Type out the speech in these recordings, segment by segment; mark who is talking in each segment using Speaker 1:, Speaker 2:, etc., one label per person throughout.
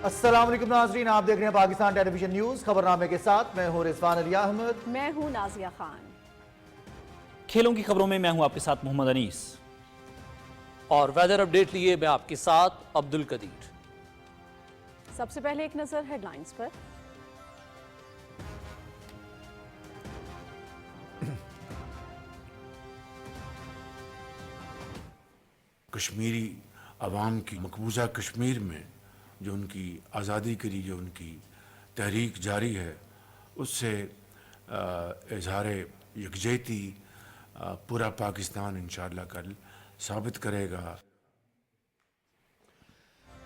Speaker 1: السلام علیکم ناظرین، آپ دیکھ رہے ہیں پاکستان ٹیلی ویژن نیوز خبرنامے کے ساتھ میں ہوں رضوان علی احمد۔
Speaker 2: میں ہوں نازیہ خان۔
Speaker 3: کھیلوں کی خبروں میں ہوں آپ کے ساتھ محمد انیس
Speaker 4: اور ویدر اپڈیٹ لیے میں آپ کے ساتھ عبد القدیر۔
Speaker 2: سب سے پہلے ایک نظر ہیڈ لائنز پر۔
Speaker 5: کشمیری عوام کی مقبوضہ کشمیر میں جو ان کی آزادی کے لیے جو ان کی تحریک جاری ہے، اس سے اظہار یکجہتی پورا پاکستان انشاءاللہ کل ثابت کرے گا۔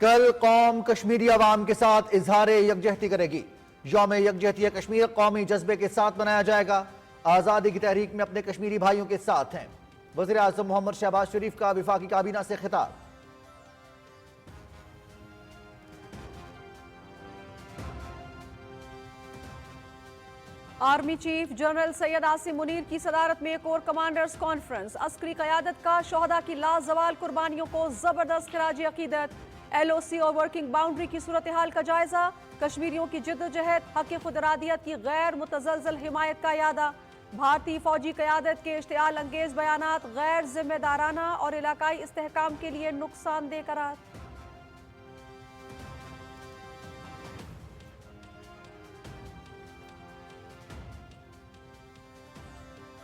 Speaker 1: کل قوم کشمیری عوام کے ساتھ اظہار یکجہتی کرے گی۔ یوم یکجہتی کشمیر قومی جذبے کے ساتھ منایا جائے گا۔ آزادی کی تحریک میں اپنے کشمیری بھائیوں کے ساتھ ہیں۔ وزیر اعظم محمد شہباز شریف کا وفاقی کابینہ سے خطاب۔
Speaker 2: Army chief general Syed Asim Munir کی صدارت میں کور کمانڈرز کانفرنس۔ عسکری قیادت کا شہداء کی لازوال قربانیوں کو زبردست خراج عقیدت۔ ایل او سی اور ورکنگ باؤنڈری کی صورتحال کا جائزہ۔ کشمیریوں کی جدوجہد حق خود ارادیت کی غیر متزلزل حمایت کا اعادہ۔ بھارتی فوجی قیادت کے اشتعال انگیز بیانات غیر ذمہ دارانہ اور علاقائی استحکام کے لیے نقصان دہ قرار۔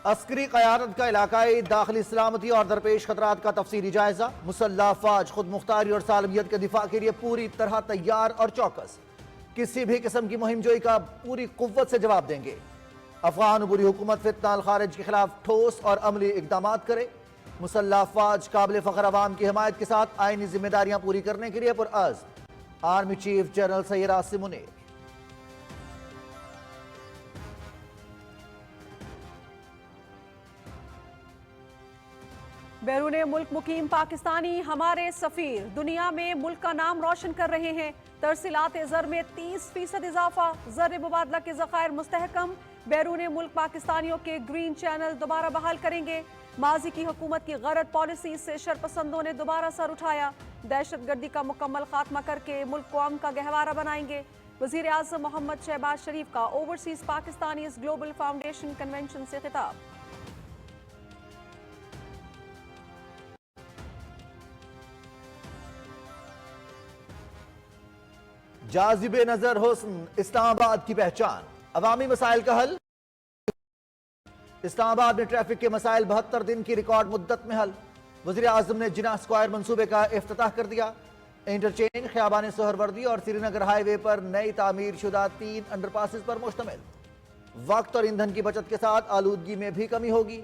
Speaker 1: عسکری قیادت کا علاقائی داخلی سلامتی اور درپیش خطرات کا تفصیلی جائزہ۔ مسلح افواج خود مختاری اور سالمیت کے دفاع کے لیے پوری طرح تیار اور چوکس، کسی بھی قسم کی مہم جوئی کا پوری قوت سے جواب دیں گے۔ افغان عبوری حکومت فتنہ الخارج کے خلاف ٹھوس اور عملی اقدامات کرے۔ مسلح افواج قابل فخر عوام کی حمایت کے ساتھ آئینی ذمہ داریاں پوری کرنے کے لیے پرعزم۔ Army chief general Syed Asim Munir.
Speaker 2: بیرون ملک مقیم پاکستانی ہمارے سفیر دنیا میں ملک کا نام روشن کر رہے ہیں۔ ترسیلات زر میں 30% اضافہ۔ زر مبادلہ کے ذخائر مستحکم۔ بیرون ملک پاکستانیوں کے گرین چینل دوبارہ بحال کریں گے۔ ماضی کی حکومت کی غلط پالیسی سے شرپسندوں نے دوبارہ سر اٹھایا۔ دہشت گردی کا مکمل خاتمہ کر کے ملک کو امن کا گہوارہ بنائیں گے۔ وزیر اعظم محمد شہباز شریف کا overseas Pakistanis global foundation convention سے خطاب۔
Speaker 1: جاذب نظر حسن اسلام آباد کی پہچان۔ عوامی مسائل کا حل۔ اسلام آباد میں ٹریفک کے مسائل 72 دن کی ریکارڈ مدت میں حل۔ وزیر اعظم نے جناح اسکوائر منصوبے کا افتتاح کر دیا۔ انٹرچینج خیابان سہروردی اور سری نگر ہائی وے پر نئی تعمیر شدہ 3 انڈر پاسز پر مشتمل۔ وقت اور ایندھن کی بچت کے ساتھ آلودگی میں بھی کمی ہوگی۔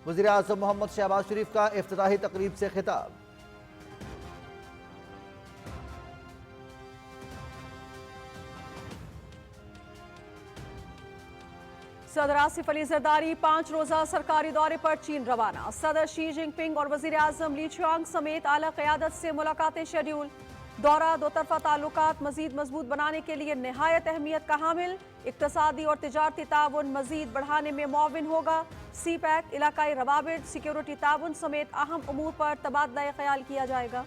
Speaker 1: وزیر اعظم محمد شہباز شریف کا افتتاحی تقریب سے خطاب۔
Speaker 2: صدر آصف علی زرداری 5 روزہ سرکاری دورے پر چین روانہ۔ صدر شی جن پنگ اور وزیر اعظم لی چیانگ سمیت اعلیٰ قیادت سے ملاقاتیں شیڈیول۔ دورہ دو طرفہ تعلقات مزید مضبوط بنانے کے لیے نہایت اہمیت کا حامل۔ اقتصادی اور تجارتی تعاون مزید بڑھانے میں معاون ہوگا۔ سی پیک، علاقائی روابط، سیکیورٹی تعاون سمیت اہم امور پر تبادلہ خیال کیا جائے گا۔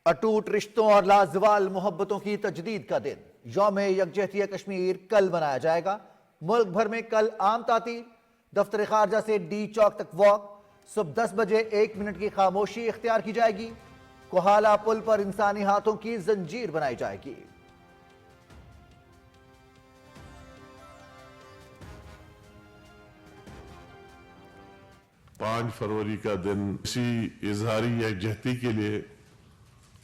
Speaker 1: اٹوٹ رشتوں اور لازوال محبتوں کی تجدید کا دن یوم یکجہتی کشمیر کل منایا جائے گا۔ ملک بھر میں کل عام تعطیل۔ دفتر خارجہ سے ڈی چوک تک واک۔ صبح 10 بجے 1 منٹ کی خاموشی اختیار کی جائے گی۔ کوہالہ پل پر انسانی ہاتھوں کی زنجیر بنائی جائے گی۔
Speaker 6: 5 फरवरी का दिन इसी इजहारी यकजहती के लिए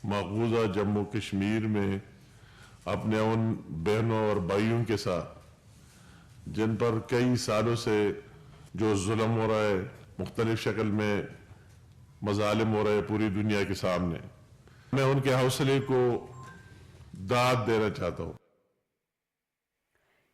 Speaker 6: मकबूजा जम्मू कश्मीर में अपने उन बहनों और भाइयों के साथ जिन पर कई सालों से जो जुल्म हो रहा है, मुख्तलिफ शक्ल में मजालिम हो रहे हैं पूरी दुनिया के सामने, मैं उनके हौसले को दाद देना चाहता हूँ।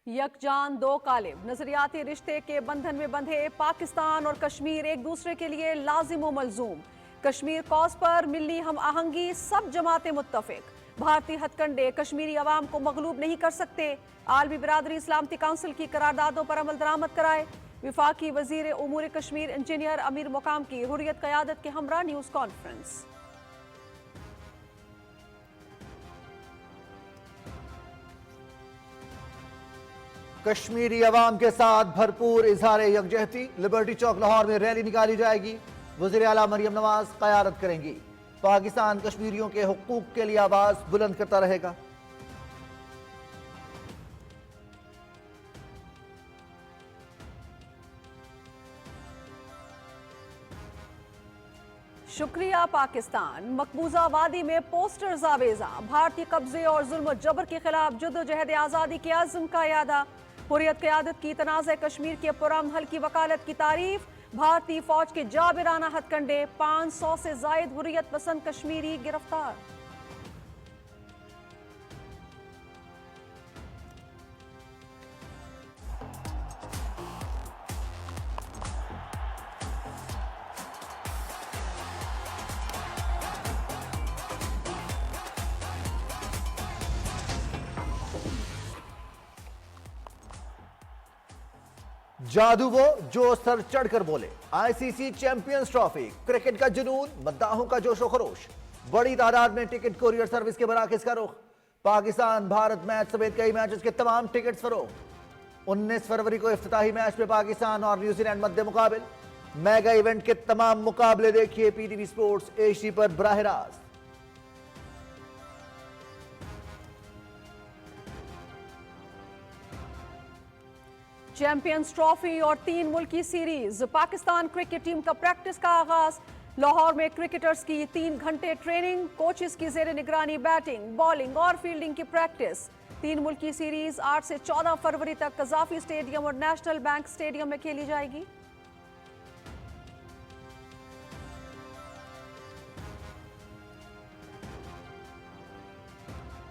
Speaker 2: यकजान दो कालिब नजरियाती रिश्ते के बंधन में बंधे पाकिस्तान और कश्मीर एक दूसरे के लिए लाजिम व मलजूम। कश्मीर कॉज पर मिलनी हम आहंगी सब जमातें मुत्तफिक। भारतीय हथकंडे कश्मीरी अवाम को मगलूब नहीं कर सकते। आलमी बिरादरी सलामती काउंसिल की करारदादों पर अमल दरामद कराए। विफाकी वजीर उमूर कश्मीर इंजीनियर अमीर मुकाम की हुर्रियत क़यादत के हमरा न्यूज़ कॉन्फ्रेंस।
Speaker 1: कश्मीरी अवाम के साथ भरपूर इजहार यकजहती। लिबर्टी चौक लाहौर में रैली निकाली जाएगी। वज़ीर आला मरियम नवाज क़यादत करेंगी। पाकिस्तान कश्मीरियों के हुकूक के लिए आवाज बुलंद करता रहेगा।
Speaker 2: शुक्रिया पाकिस्तान। मकबूजा वादी में पोस्टर्स आवेजा। भारतीय कब्जे और जुल्म जबर के खिलाफ जद्दोजहद आज़ादी के आज़म का यादा। हुर्रियत क़यादत की तनाज़ कश्मीर के पुरअमन हल की वकालत की तारीफ। भारतीय फौज के जाबिराना हथकंडे 500 से जायद हुर्रियत पसंद कश्मीरी गिरफ्तार।
Speaker 1: जादू वो जो सर चढ़कर बोले। आईसीसी चैंपियंस ट्रॉफी, क्रिकेट का जुनून, मद्दाहों का जोशो खरोश। बड़ी तादाद में टिकट कोरियर सर्विस के मराकज का रुख। पाकिस्तान भारत मैच समेत कई मैचेस के तमाम टिकट्स फरोख्त। 19 फरवरी को इफ्तिताही मैच में पाकिस्तान और न्यूजीलैंड मध्य मुकाबिल। मेगा इवेंट के तमाम मुकाबले देखिए पीटीवी स्पोर्ट्स HD पर बराह रास्त।
Speaker 2: चैंपियंस ट्रॉफी और 3 मुल्की सीरीज। पाकिस्तान क्रिकेट टीम का प्रैक्टिस का आगाज। लाहौर में क्रिकेटर्स की 3 घंटे ट्रेनिंग। कोचेस की जेर निगरानी बैटिंग, बॉलिंग और फील्डिंग की प्रैक्टिस। 3 मुल्की सीरीज 8 से 14 फरवरी तक कजाफी स्टेडियम और नेशनल बैंक स्टेडियम में खेली जाएगी।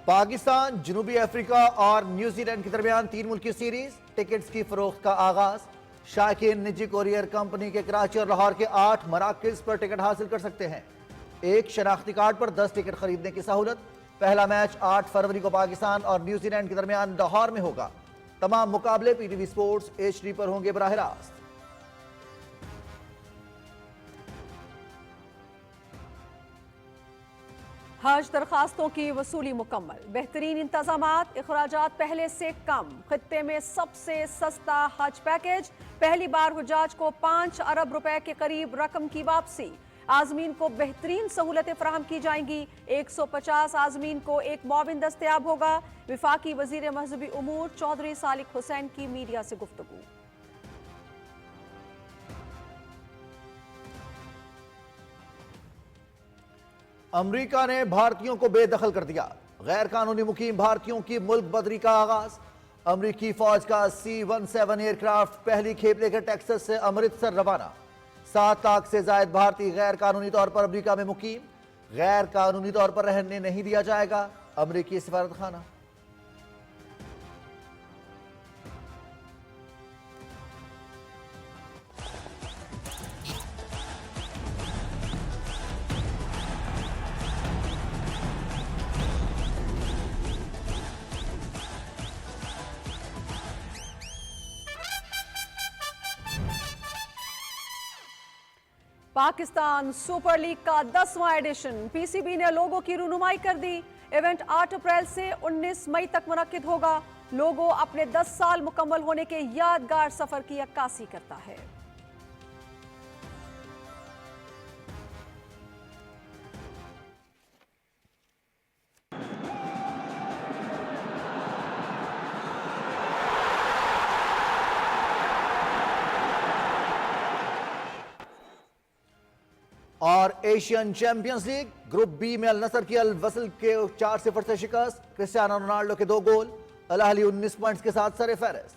Speaker 1: पाकिस्तान, जनूबी अफ्रीका और न्यूजीलैंड के दरमियान 3 मुल्की सीरीज। टिकट्स की फरोख्त का आगाज। शायकीन निजी कोरियर कंपनी के कराची और लाहौर के 8 मराकज पर टिकट हासिल कर सकते हैं। एक शनाख्ती कार्ड पर 10 टिकट खरीदने की सहूलत। पहला मैच 8 फरवरी को पाकिस्तान और न्यूजीलैंड के दरमियान लाहौर में होगा। तमाम मुकाबले पीटीवी स्पोर्ट्स HD पर होंगे बराह रास्त।
Speaker 2: हज दरखास्तों की वसूली मुकम्मल। बेहतरीन इंतजामात, इखराजात पहले से कम। खित्ते में सबसे सस्ता हज पैकेज। पहली बार हुज्जाज को 5 अरब रुपए के करीब रकम की वापसी। आजमीन को बेहतरीन सहूलतें फराहम की जाएंगी। 150 आजमीन को एक मुआविन दस्तयाब होगा। विफाकी वजीर महजबी उमूर चौधरी सालिक हुसैन की मीडिया से गुफ्तगू।
Speaker 1: अमेरिका ने भारतीयों को बेदखल कर दिया। गैर कानूनी मुकीम भारतीयों की मुल्क बदरी का आगाज। अमेरिकी फौज का C-17 एयरक्राफ्ट पहली खेप लेकर टेक्सास से अमृतसर रवाना। 7 लाख से जायद भारतीय गैर कानूनी तौर पर अमेरिका में मुकीम। गैर कानूनी तौर पर रहने नहीं दिया जाएगा। अमेरिकी सफारत खाना।
Speaker 2: पाकिस्तान सुपर लीग का 10वां एडिशन। PCB ने लोगो की रुनुमाई कर दी। इवेंट 8 अप्रैल से 19 मई तक मुनक्किद होगा। लोगो अपने 10 साल मुकम्मल होने के यादगार सफर की अक्कासी करता है।
Speaker 1: اور Asian champions league group B میں النصر کی الوصل کے 4-0 سے شکست، کرسٹیانو رونالڈو کے 2 گول، الاہلی 19 پوائنٹس کے ساتھ سر فہرست۔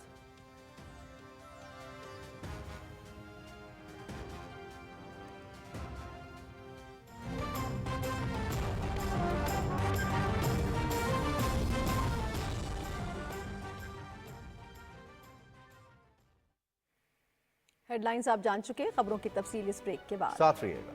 Speaker 2: ہیڈ لائنز آپ جان چکے، خبروں کی تفصیل اس بریک کے بعد۔
Speaker 1: ساتھ رہیے گا۔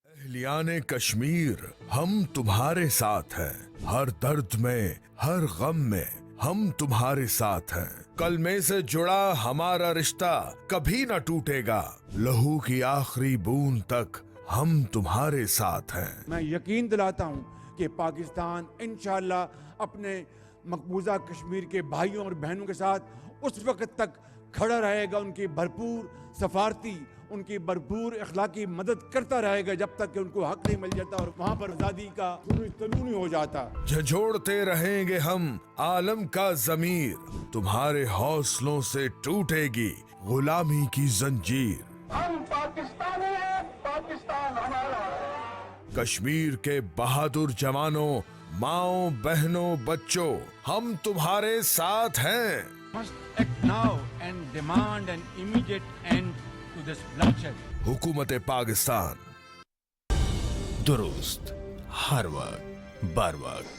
Speaker 7: اہلیان کشمیر، ہم تمہارے ساتھ ہیں، ہر درد میں، ہر غم میں ہم تمہارے ساتھ ہیں۔ کلمے سے جڑا ہمارا رشتہ کبھی نہ ٹوٹے گا، لہو کی آخری بوند تک ہم تمہارے ساتھ ہیں۔
Speaker 8: میں یقین دلاتا ہوں کہ پاکستان انشاءاللہ اپنے مقبوضہ کشمیر کے بھائیوں اور بہنوں کے ساتھ اس وقت تک کھڑا رہے گا، ان کی بھرپور سفارتی، ان کی بھرپور اخلاقی مدد کرتا رہے گا جب تک کہ ان کو حق نہیں مل جاتا اور وہاں پر آزادی کا قانونی ہو جاتا۔
Speaker 7: جھنجھوڑتے رہیں گے ہم عالم کا ضمیر، تمہارے حوصلوں سے ٹوٹے گی غلامی کی زنجیر۔
Speaker 9: ہم پاکستانی ہیں، پاکستان ہمارا ہے۔
Speaker 7: کشمیر کے بہادر جوانوں، ماؤں، بہنوں، بچوں، ہم تمہارے ساتھ ہیں۔
Speaker 8: must act now and demand an immediate end to this bloodshed۔
Speaker 7: حکومت پاکستان، درست ہر وقت بر وقت۔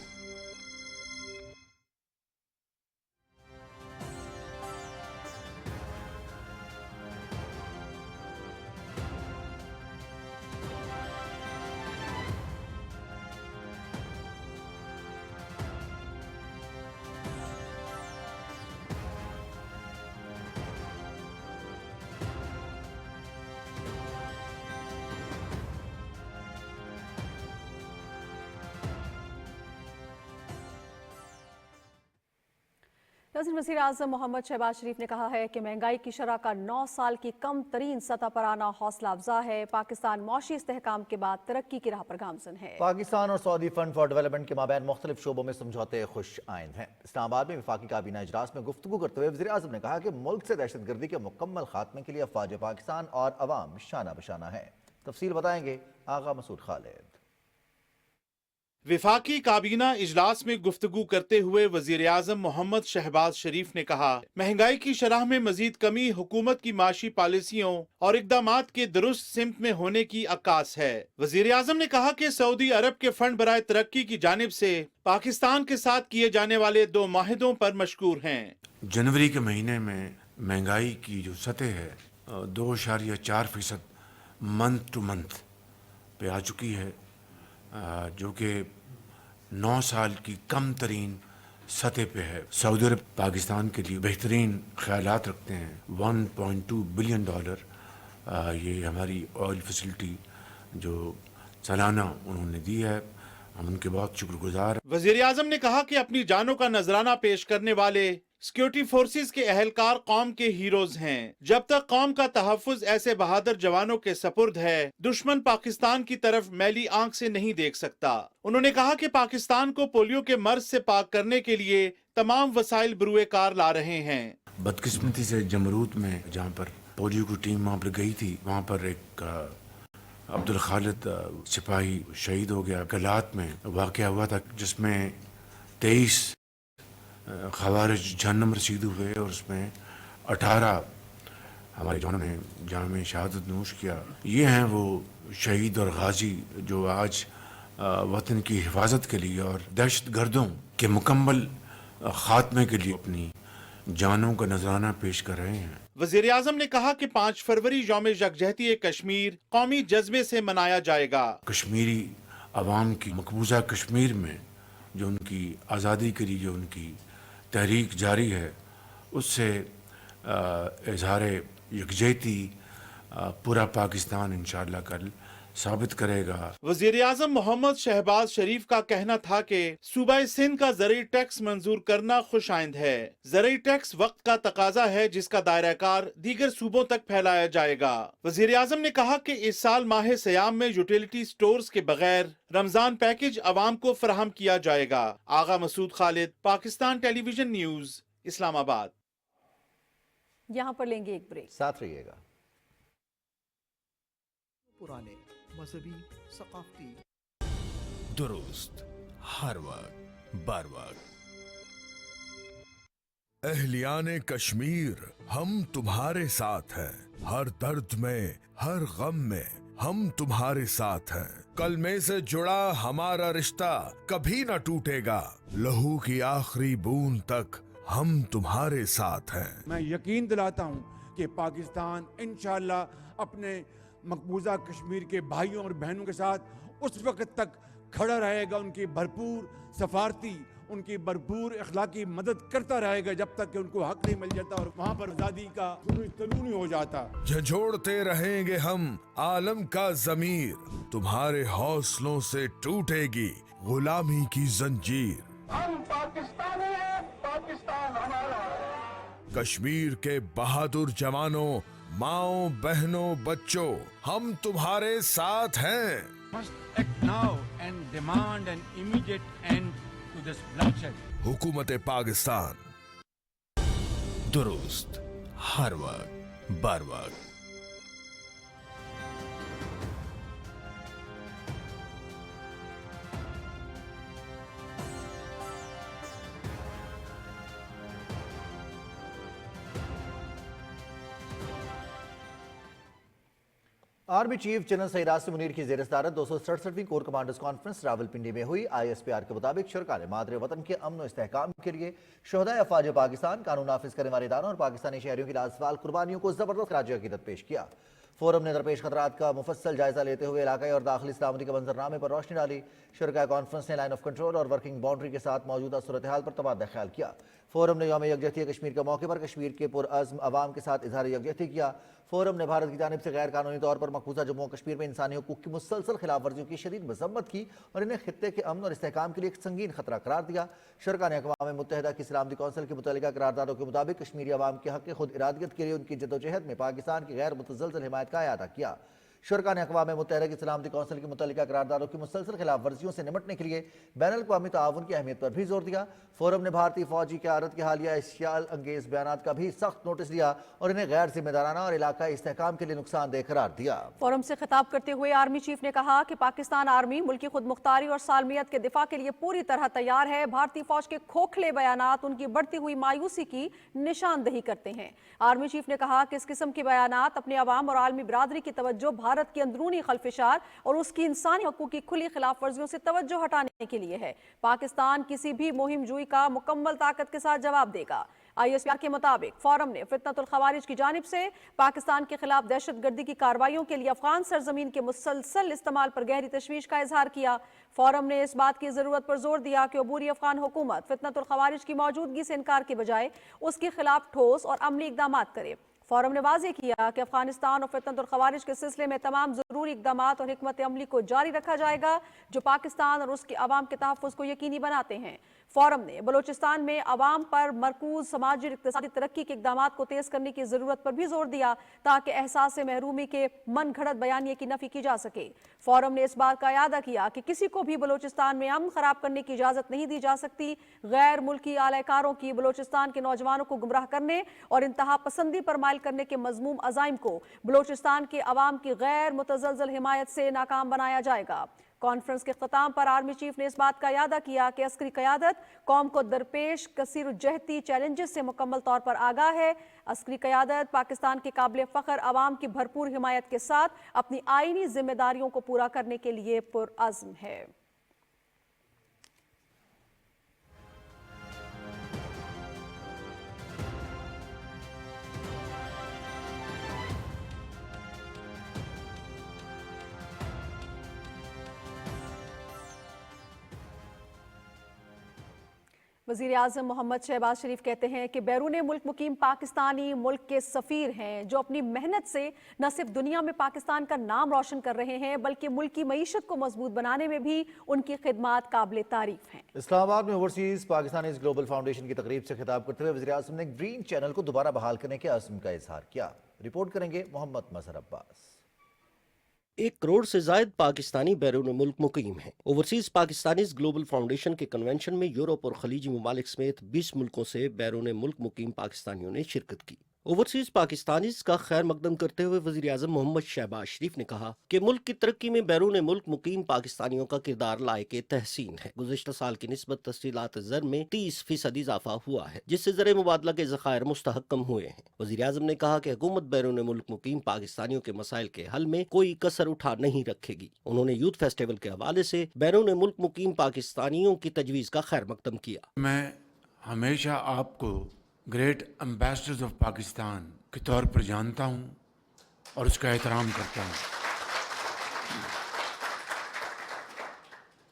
Speaker 2: ناظرین، وزیر اعظم محمد شہباز شریف نے کہا ہے کہ مہنگائی کی شرح کا 9 سال کی کم ترین سطح پر آنا حوصلہ افزا ہے۔ پاکستان معاشی استحکام کے بعد ترقی کی راہ پر گامزن ہے۔
Speaker 1: پاکستان اور سعودی فنڈ فار ڈیولپمنٹ کے مابین مختلف شعبوں میں سمجھوتے خوش آئند ہیں۔ اسلام آباد میں وفاقی کابینہ اجلاس میں گفتگو کرتے ہوئے وزیر اعظم نے کہا کہ ملک سے دہشت گردی کے مکمل خاتمے کے لیے افواج پاکستان اور عوام شانہ بشانہ ہیں۔ تفصیل بتائیں گے آغا مسعود خالد۔
Speaker 10: وفاقی کابینہ اجلاس میں گفتگو کرتے ہوئے وزیر اعظم محمد شہباز شریف نے کہا، مہنگائی کی شرح میں مزید کمی حکومت کی معاشی پالیسیوں اور اقدامات کے درست سمت میں ہونے کی عکاس ہے۔ وزیر اعظم نے کہا کہ سعودی عرب کے فنڈ برائے ترقی کی جانب سے پاکستان کے ساتھ کیے جانے والے 2 معاہدوں پر مشکور ہیں۔
Speaker 5: جنوری کے مہینے میں مہنگائی کی جو سطح ہے 2.4% منتھ ٹو منتھ پہ آ چکی ہے، جو کہ 9 سال کی کم ترین سطح پہ ہے۔ سعودی عرب پاکستان کے لیے بہترین خیالات رکھتے ہیں۔ $1.2 بلین یہ ہماری آئل فیسلٹی جو سالانہ انہوں نے دی ہے، ہم ان کے بہت شکر گزار ہیں۔
Speaker 10: وزیر اعظم نے کہا کہ اپنی جانوں کا نذرانہ پیش کرنے والے سیکیورٹی فورسز کے اہلکار قوم کے ہیروز ہیں۔ جب تک قوم کا تحفظ ایسے بہادر جوانوں کے سپرد ہے، دشمن پاکستان کی طرف میلی آنکھ سے نہیں دیکھ سکتا۔ انہوں نے کہا کہ پاکستان کو پولیو کے مرض سے پاک کرنے کے لیے تمام وسائل بروئے کار لا رہے ہیں۔
Speaker 5: بدقسمتی سے جمروت میں جہاں پر پولیو کی ٹیم وہاں پر گئی تھی، وہاں پر ایک عبدالخالد سپاہی شہید ہو گیا۔ گلات میں واقعہ ہوا تھا جس میں 23 خوارج جہنم رسید ہوئے اور اس میں 18 ہمارے جوانوں نے جام میں شہادت نوش کیا۔ یہ ہیں وہ شہید اور غازی جو آج وطن کی حفاظت کے لیے اور دہشت گردوں کے مکمل خاتمے کے لیے اپنی جانوں کا نذرانہ پیش کر رہے ہیں۔
Speaker 10: وزیر اعظم نے کہا کہ 5 فروری یوم یکجہتی کشمیر قومی جذبے سے منایا جائے گا۔
Speaker 5: کشمیری عوام کی مقبوضہ کشمیر میں جو ان کی آزادی کے لیے جو ان کی تحریک جاری ہے، اس سے اظہار یکجہتی پورا پاکستان انشاءاللہ کل साबित करेगा।
Speaker 10: वजीर आजम मोहम्मद शहबाज शरीफ का कहना था कि सूबा सिंध का ज़रूरी टैक्स मंजूर करना खुशाइंद है। ज़रूरी टैक्स वक्त का तकाजा है जिसका दायरा कार दीगर सूबों तक फैलाया जाएगा। वजीर आजम ने कहा कि इस साल माह सयाम में यूटिलिटी स्टोर्स के बगैर रमजान पैकेज अवाम को फराहम किया जाएगा। आगा मसूद खालिद, पाकिस्तान टेलीविजन न्यूज, इस्लामाबाद।
Speaker 2: यहाँ पर लेंगे एक ब्रेक,
Speaker 1: साथ रहिएगा।
Speaker 11: पुराने मजहबी सकाफती
Speaker 7: दुरुस्त हर वक्त बर वक्त। अहलियाने कश्मीर, हम तुम्हारे साथ हैं। हर दर्द में, हर गम में हम तुम्हारे साथ हैं। कलमे से जुड़ा हमारा रिश्ता कभी न टूटेगा। लहू की आखिरी बूंद तक हम तुम्हारे साथ हैं।
Speaker 8: मैं यकीन दिलाता हूँ कि पाकिस्तान इंशाअल्लाह अपने मकबूजा कश्मीर के भाइयों और बहनों के साथ उस वक्त तक खड़ा रहेगा, उनकी भरपूर सफारती, उनकी भरपूर अखलाकी मदद करता रहेगा जब तक कि उनको हक नहीं मिल जाता और वहाँ पर आज़ादी का तनून नहीं हो जाता।
Speaker 7: झंझोड़ते रहेंगे हम आलम का जमीर, तुम्हारे हौसलों से टूटेगी गुलामी की जंजीर।
Speaker 9: हम पाकिस्तानी हैं, पाकिस्तान हमारा है।
Speaker 7: कश्मीर के बहादुर जवानों, माओ बहनों, बच्चों, हम तुम्हारे साथ हैं।
Speaker 8: Must act now and demand an immediate end to this bloodshed.
Speaker 7: हुकूमत पाकिस्तान, दुरुस्त हर वक्त बर वक्त।
Speaker 1: Army chief general Saeed Asim Munir की ज़ेर सदारत 267वीं कोर कमांडर्स कॉन्फ्रेंस रावलपिंडी में हुई। ISPR के मुताबिक शुरा ने मादरे वतन के अमन और इस्तेहकाम के लिए शहदाए अफवाज पाकिस्तान, कानून नाफिज करने वाले इदारों और पाकिस्तानी शहरियों की लाजवाल कुर्बानियों को जबरदस्त खराज अकीदत पेश किया। फोरम ने दरपेश खतरात का मुफस्सल जायजा लेते हुए इलाकाई और दाखिली सलामती के मंजरनामे पर रोशनी डाली। शुरा कॉन्फ्रेंस ने लाइन ऑफ कंट्रोल और वर्किंग बाउंड्री के साथ मौजूदा सूरत हाल पर तबादला ख्याल किया। फोरम ने यौम यकजहती कश्मीर के मौके पर कश्मीर के पुरअज़्म अवाम के साथ इजहार यकजहती किया। फोरम ने भारत की जानिब से गैर कानूनी तौर पर मकबूजा जम्मू और कश्मीर में इंसानी हुकूक की मुसलसल खिलाफ वर्जियों की शदीद मजम्मत की और इन्हें खित्ते के अमन और इस्तेहकाम के लिए एक संगीन खतरा करार दिया। शुरा ने अक़वाम मुत्तहिदा की सलामती कौंसिल की मुतल्लिका करारदादों के मुताबिक कश्मीरी अवाम के हक़ खुद इरादियत के लिए उनकी जद्दोजहद में पाकिस्तान की गैर मुतज़लज़ल हिमायत का अयादा किया। शुरा ने अक़वाम मुत्तहिदा की सलामती कौंसिल की मुतल्लिका करारदादों की मुसलसल खिलाफ वर्जियों से निमटने के लिए बैनुल-अक़वामी ताउन की अहमियत पर भी जोर दिया। फोरम ने भारतीय फौजी क़यादत के हालिया इश्तियाल अंगेज़ बयानात का भी सख्त नोटिस लिया और इन्हें गैर जिम्मेदाराना और इलाकाई इस्तेहकाम के लिए नुकसानदेह करार दिया।
Speaker 2: फोरम से खिताब करते हुए आर्मी चीफ ने कहा कि पाकिस्तान आर्मी मुल्की खुद मुख्तारी और सालमियत के दिफा के लिए पूरी तरह तैयार है। भारतीय फौज के खोखले बयानात उनकी बढ़ती हुई मायूसी की निशानदही करते हैं। आर्मी चीफ ने कहा कि इस किस्म के बयानात अपने अवाम और आलमी बिरादरी की तवज्जो भारत की अंदरूनी खल्फिशार और उसकी इंसानी हकूक की खुली खिलाफ वर्जियों से तवज्जो हटाने के लिए है। पाकिस्तान किसी भी मुहिम जुई का मुकम्मल ताकत के साथ जवाब देगा। ISPR के मुताबिक फोरम ने फितनतुल खवारिज की जानिब से पाकिस्तान के खिलाफ दहशतगर्दी की कार्रवाइयों के लिए अफगान सरजमीन के मुसलसल इस्तेमाल पर गहरी तशवीश का इजहार किया। फोरम ने इस बात की जरूरत पर जोर दिया कि अबूरी अफगान हुकूमत फितनतुल खवारिज की मौजूदगी से इनकार के बजाय उसके खिलाफ ठोस और अमली इकदाम करे। फोरम ने वाज़ेह किया कि अफगानिस्तान और फितनतुल खवारिज के सिलसिले में तमाम ज़रूरी इक़दामात और हिकमत अमली को जारी रखा जाएगा जो पाकिस्तान और उसके अवाम के तहफ़्फ़ुज़ को यकीनी बनाते हैं। फोरम ने बलोचिस्तान में अवाम पर मरकूज समाजी और इक़्तिसादी तरक्की के इक़दामात को तेज़ करने की ज़रूरत पर भी जोर दिया ताकि एहसास महरूमी के मन घड़त बयानिए की नफ़ी की जा सके। फोरम ने इस बात का अयादा किया कि किसी को भी बलोचिस्तान में अमन ख़राब करने की इजाज़त नहीं दी जा सकती। गैर मुल्की आलाकारों की बलोचिस्तान के नौजवानों को गुमराह करने और इंतहा पसंदी पर माइल करने के मज़मूम अज़ाइम को बलोचिस्तान के अवाम की गैर मुतज़लज़ल हिमायत से नाकाम बनाया जाएगा। कॉन्फ्रेंस के ख़िताम पर आर्मी चीफ ने इस बात का यादा किया कि अस्करी क़यादत कौम को दरपेश कसीरुज्जहती चैलेंजेस से मुकम्मल तौर पर आगाह है। अस्करी क़यादत पाकिस्तान के काबिल फ़ख्र अवाम की भरपूर हिमायत के साथ अपनी आईनी जिम्मेदारियों को पूरा करने के लिए पुरअज़्म है। वज़ीर आज़म मोहम्मद शहबाज शरीफ कहते हैं कि बैरून मुल्क मुकीम पाकिस्तानी मुल्क के सफ़ीर हैं जो अपनी मेहनत से न सिर्फ दुनिया में पाकिस्तान का नाम रोशन कर रहे हैं बल्कि मुल्क की मईशत को मजबूत बनाने में भी उनकी खिदमात काबिल तारीफ हैं।
Speaker 1: इस्लामाबाद में ओवरसीज पाकिस्तानी ग्लोबल फाउंडेशन की तकरीब से खिताब करते हुए वज़ीर आज़म ने ग्रीन चैनल को दोबारा बहाल करने के अज़्म का इजहार किया। रिपोर्ट करेंगे मोहम्मद मजहर अब्बास।
Speaker 12: 1 करोड़ से जायद पाकिस्तानी बैरून मुल्क मुकीम हैं। ओवरसीज पाकिस्तानी ग्लोबल फाउंडेशन के कन्वेंशन में यूरोप और खलीजी ममालिक समेत 20 मुल्कों से बैरून मुल्क मुकीम पाकिस्तानियों ने शिरकत की। ओवरसीज पाकिस्तानीज का खैर मकदम करते हुए वज़ीर आज़म मोहम्मद शहबाज शरीफ ने कहा कि मुल्क की तरक्की में बैरून मुल्क मुकीम पाकिस्तानियों का किरदार लायक तहसीन है। गुज़िश्ता साल की निस्बत तफसीलात ज़र में 30% इजाफा हुआ है, जिससे ज़र मुबादला के ज़खायर मुस्तहकम हुए हैं। वज़ीर आज़म ने कहा कि हुकूमत बैरून मुल्क मुकीम पाकिस्तानियों के मसाइल के हल में कोई कसर उठा नहीं रखेगी। उन्होंने यूथ फेस्टिवल के हवाले से बैरून मुल्क मुकीम पाकिस्तानियों की तजवीज़ का खैर मकदम किया।
Speaker 5: मैं हमेशा आपको ग्रेट एम्बेसडर्स ऑफ पाकिस्तान के तौर पर जानता हूँ और उसका एहतराम करता हूँ।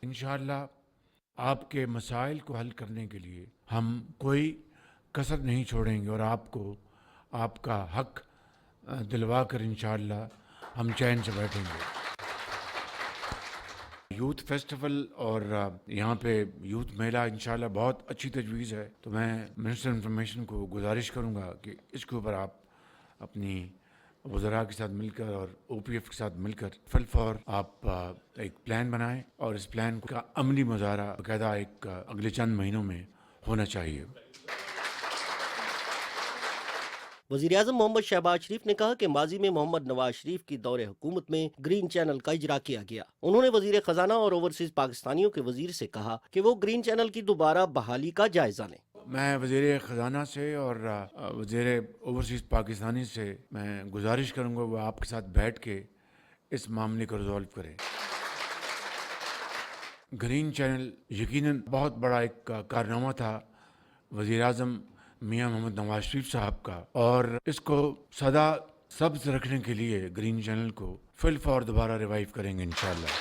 Speaker 5: इंशाअल्लाह आपके मसाइल को हल करने के लिए हम कोई कसर नहीं छोड़ेंगे और आपको आपका हक दिलवा कर इंशाअल्लाह हम चैन से बैठेंगे। यूथ फेस्टिवल और यहाँ पे यूथ मेला इंशाल्लाह बहुत अच्छी तजवीज़ है, तो मैं मिनिस्टर इंफॉर्मेशन को गुजारिश करूँगा कि इसके ऊपर आप अपनी वज़रा के साथ मिलकर और OPF के साथ मिलकर फिलफौर आप एक प्लान बनाएं और इस प्लान का अमली मुज़ाहरा बाकायदा एक अगले चंद महीनों में होना चाहिए।
Speaker 12: वज़ीर आज़म मोहम्मद शहबाज शरीफ ने कहा कि माजी में मोहम्मद नवाज शरीफ की दौरे हुकूमत में ग्रीन चैनल का इजरा किया गया। उन्होंने वज़ीर ख़जाना और ओवरसीज पाकिस्तानियों के वज़ीर से कहा कि वो ग्रीन चैनल की दोबारा बहाली का जायजा लें।
Speaker 5: मैं वज़ीर ख़जाना से और वज़ीर ओवरसीज पाकिस्तानी से मैं गुजारिश करूँगा वो आपके साथ बैठ के इस मामले को रिजॉल्व करें। ग्रीन चैनल यकीनन बहुत बड़ा एक कारनामा था वज़ीर आज़म मियाँ मोहम्मद नवाज शरीफ साहब का, और इसको सदा सब्ज रखने के लिए ग्रीन चैनल को फिलफौर दोबारा रिवाइव करेंगे इंशाअल्लाह।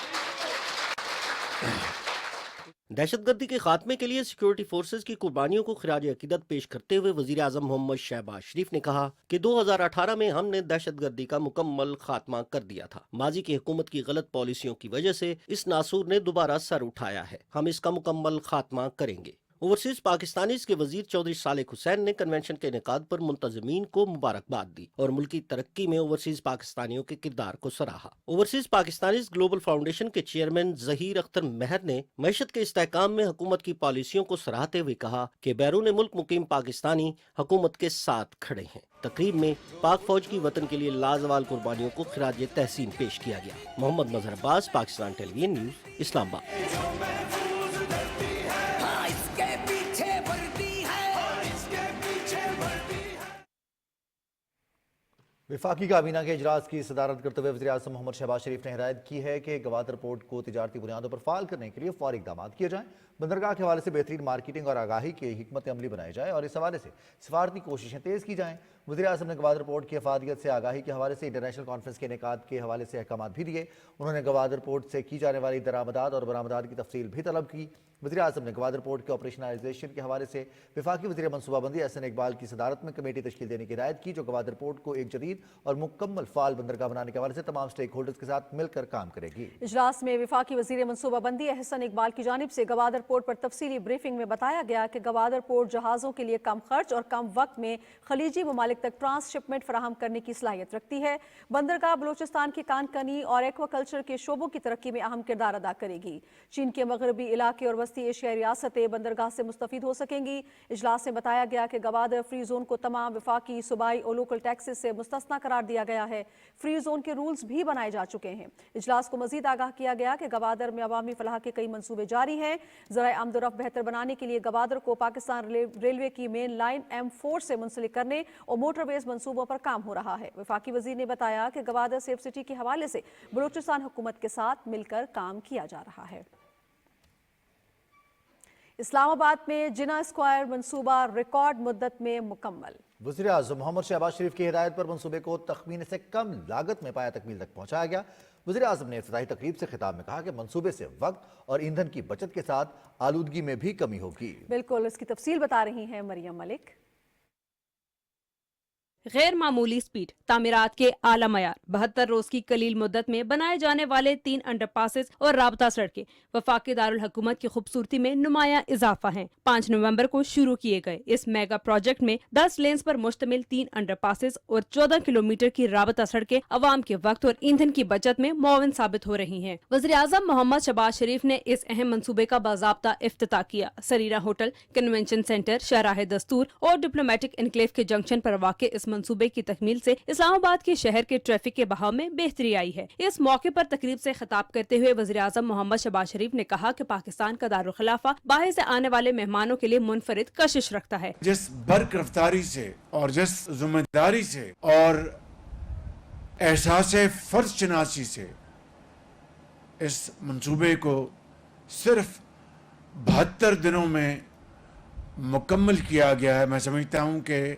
Speaker 12: दहशतगर्दी के खात्मे के लिए सिक्योरिटी फोर्सेज की कुर्बानियों को खिराज अकीदत पेश करते हुए वज़ीर आज़म मोहम्मद शहबाज शरीफ ने कहा कि 2018 में हमने दहशतगर्दी का मुकम्मल खात्मा कर दिया था। माजी की हुकूमत की गलत पॉलिसियों की वजह से इस नासूर ने दोबारा सर उठाया है। हम इसका मुकम्मल खात्मा करेंगे। ओवरसीज पाकिस्तानी के वजीर चौधरी सालेक हुसैन ने कन्वेंशन के इनेकाद पर मुंतज़मीन को मुबारकबाद दी और मुल्की तरक्की में ओवरसीज पाकिस्तानियों के किरदार को सराहा। ओवरसीज पाकिस्तानी ग्लोबल फाउंडेशन के चेयरमैन ज़हीर अख्तर महर ने मईशत के इस्तेहकाम में हुकूमत की पॉलिसियों को सराहते हुए कहा कि बैरून मुल्क मुकीम पाकिस्तानी हुकूमत के साथ खड़े हैं। तकरीब में पाक फौज की वतन के लिए लाजवाल कुर्बानियों को खिराज तहसीन पेश किया गया। मोहम्मद मजहर अब्बास, पाकिस्तान टेलीविजन न्यूज़, इस्लामाबाद।
Speaker 1: वफाकी काबीना के इजलास की सदारत करते हुए वज़ीर आज़म मोहम्मद शहबाज शरीफ ने हिदायत की है कि गवादर पोर्ट को तिजारती बुनियादों पर फ़ाल करने के लिए फौरी इक़दाम किए जाएँ। बंदरगाह के हवाले से बेहतरीन मार्केटिंग और आगाही की हिकमत अमली बनाई जाए और इस हवाले से सिफारती कोशिशें तेज़ की जाएँ। वज़ीर आज़म ने गवादर पोर्ट की अफादियत से आगाही के हवाले से इंटरनेशनल कॉन्फ्रेंस के इनेकाद के हवाले से अहकाम भी दिए। उन्होंने गवादर पोर्ट से की जाने वाली दरामदात और बरामदात की तफसील भी तलब की। वज़ीर आज़म ने गवादर पोर्ट के ऑपरेशनलाइजेशन के हवाले से वफाकी वज़ीर मनसूबाबंदी एहसन इकबाल की सदारत में कमेटी तश्कील देने की हिदायत की, जो गवादर पोर्ट को एक जदीद और मुकम्मल फ़ाल बंदरगाह बनाने के हवाले से तमाम स्टेक होल्डर्स के साथ मिलकर काम करेगी।
Speaker 2: इजलास में वफाकी वज़ीर मनसूबाबंदी एहसन इकबाल की जानिब से गवादर पोर्ट पर तफसीली ब्रीफिंग में बताया गया कि गवादर पोर्ट जहाज़ों के लिए कम खर्च और कम वक्त में खलीजी ममालिक तक ट्रांसशिपमेंट फराहम करने की सलाहियत रखती है। बंदरगाह बलूचिस्तान की कानकनी और एक्वाकल्चर के शोबों की तरक्की में अहम किरदार अदा करेगी। चीन के मगरबी इलाके और वस्ती एशियाई रियासतें बंदरगाह से मुस्तफीद हो सकेंगी। इजलास में बताया गया कि गवादर फ्री जोन को तमाम वफाकी, सूबाई और लोकल टैक्सेस से मुस्तस्ना करार दिया गया है। फ्री जोन के रूल्स भी बनाए जा चुके हैं। इजलास को मजीद आगाह किया गया कि गवादर में अवामी फलाह के कई मंसूबे जारी हैं। ज़राए आमदोरफ्त बेहतर बनाने के लिए गवादर को पाकिस्तान रेलवे की मेन लाइन M4 से मुंसलिक करने और मोटरवेज मंसूबों पर काम हो रहा है। वफाकी वजीर ने बताया कि गवादर सेफ सिटी के हवाले से बलूचिस्तान हुकूमत के साथ मिलकर काम किया जा रहा है। इस्लामाबाद में जिना स्क्वायर मंसूबा रिकॉर्ड मुद्दत में मुकम्मल।
Speaker 1: वज़ीर आज़म मोहम्मद शहबाज शरीफ की हिदायत पर मंसूबे को तखमीने से कम लागत में पाया तकमील तक पहुंचाया गया। وزیر اعظم نے افتتاحی تقریب سے خطاب میں کہا کہ منصوبے سے وقت اور ایندھن کی بچت کے ساتھ آلودگی میں بھی کمی ہوگی۔
Speaker 2: بالکل، اس کی تفصیل بتا رہی ہیں مریم ملک۔
Speaker 13: غیر معمولی سپیڈ، تعمیرات کے اعلی معیار، 72 روز کی قلیل مدت میں بنائے جانے والے 3 انڈر پاسز اور رابطہ سڑکیں وفاقی دارالحکومت کی خوبصورتی میں نمایاں اضافہ ہیں۔ 5 نومبر کو شروع کیے گئے اس میگا پروجیکٹ میں 10 لینز پر مشتمل 3 انڈر پاسز اور 14 کلومیٹر کی رابطہ سڑکیں عوام کے وقت اور ایندھن کی بچت میں معاون ثابت ہو رہی ہیں۔ وزیر اعظم محمد شہباز شریف نے اس اہم منصوبے کا باضابطہ افتتاح کیا۔ سریرا ہوٹل، کنونشن سینٹر، شاہراہ دستور اور ڈپلومیٹک انکلیو کے جنکشن پر واقع اس منصوبے کی تکمیل سے اسلام آباد کے شہر کے ٹریفک کے بہاؤ میں بہتری آئی ہے۔ اس موقع پر تقریب سے خطاب کرتے ہوئے وزیر اعظم محمد شہباز شریف نے کہا کہ پاکستان کا دارالخلافہ باہر سے آنے والے مہمانوں کے لیے منفرد کشش رکھتا ہے۔
Speaker 8: جس برق رفتاری سے اور جس ذمہ داری سے اور احساس فرض شناسی سے اس منصوبے کو صرف 72 دنوں میں مکمل کیا گیا ہے، میں سمجھتا ہوں کہ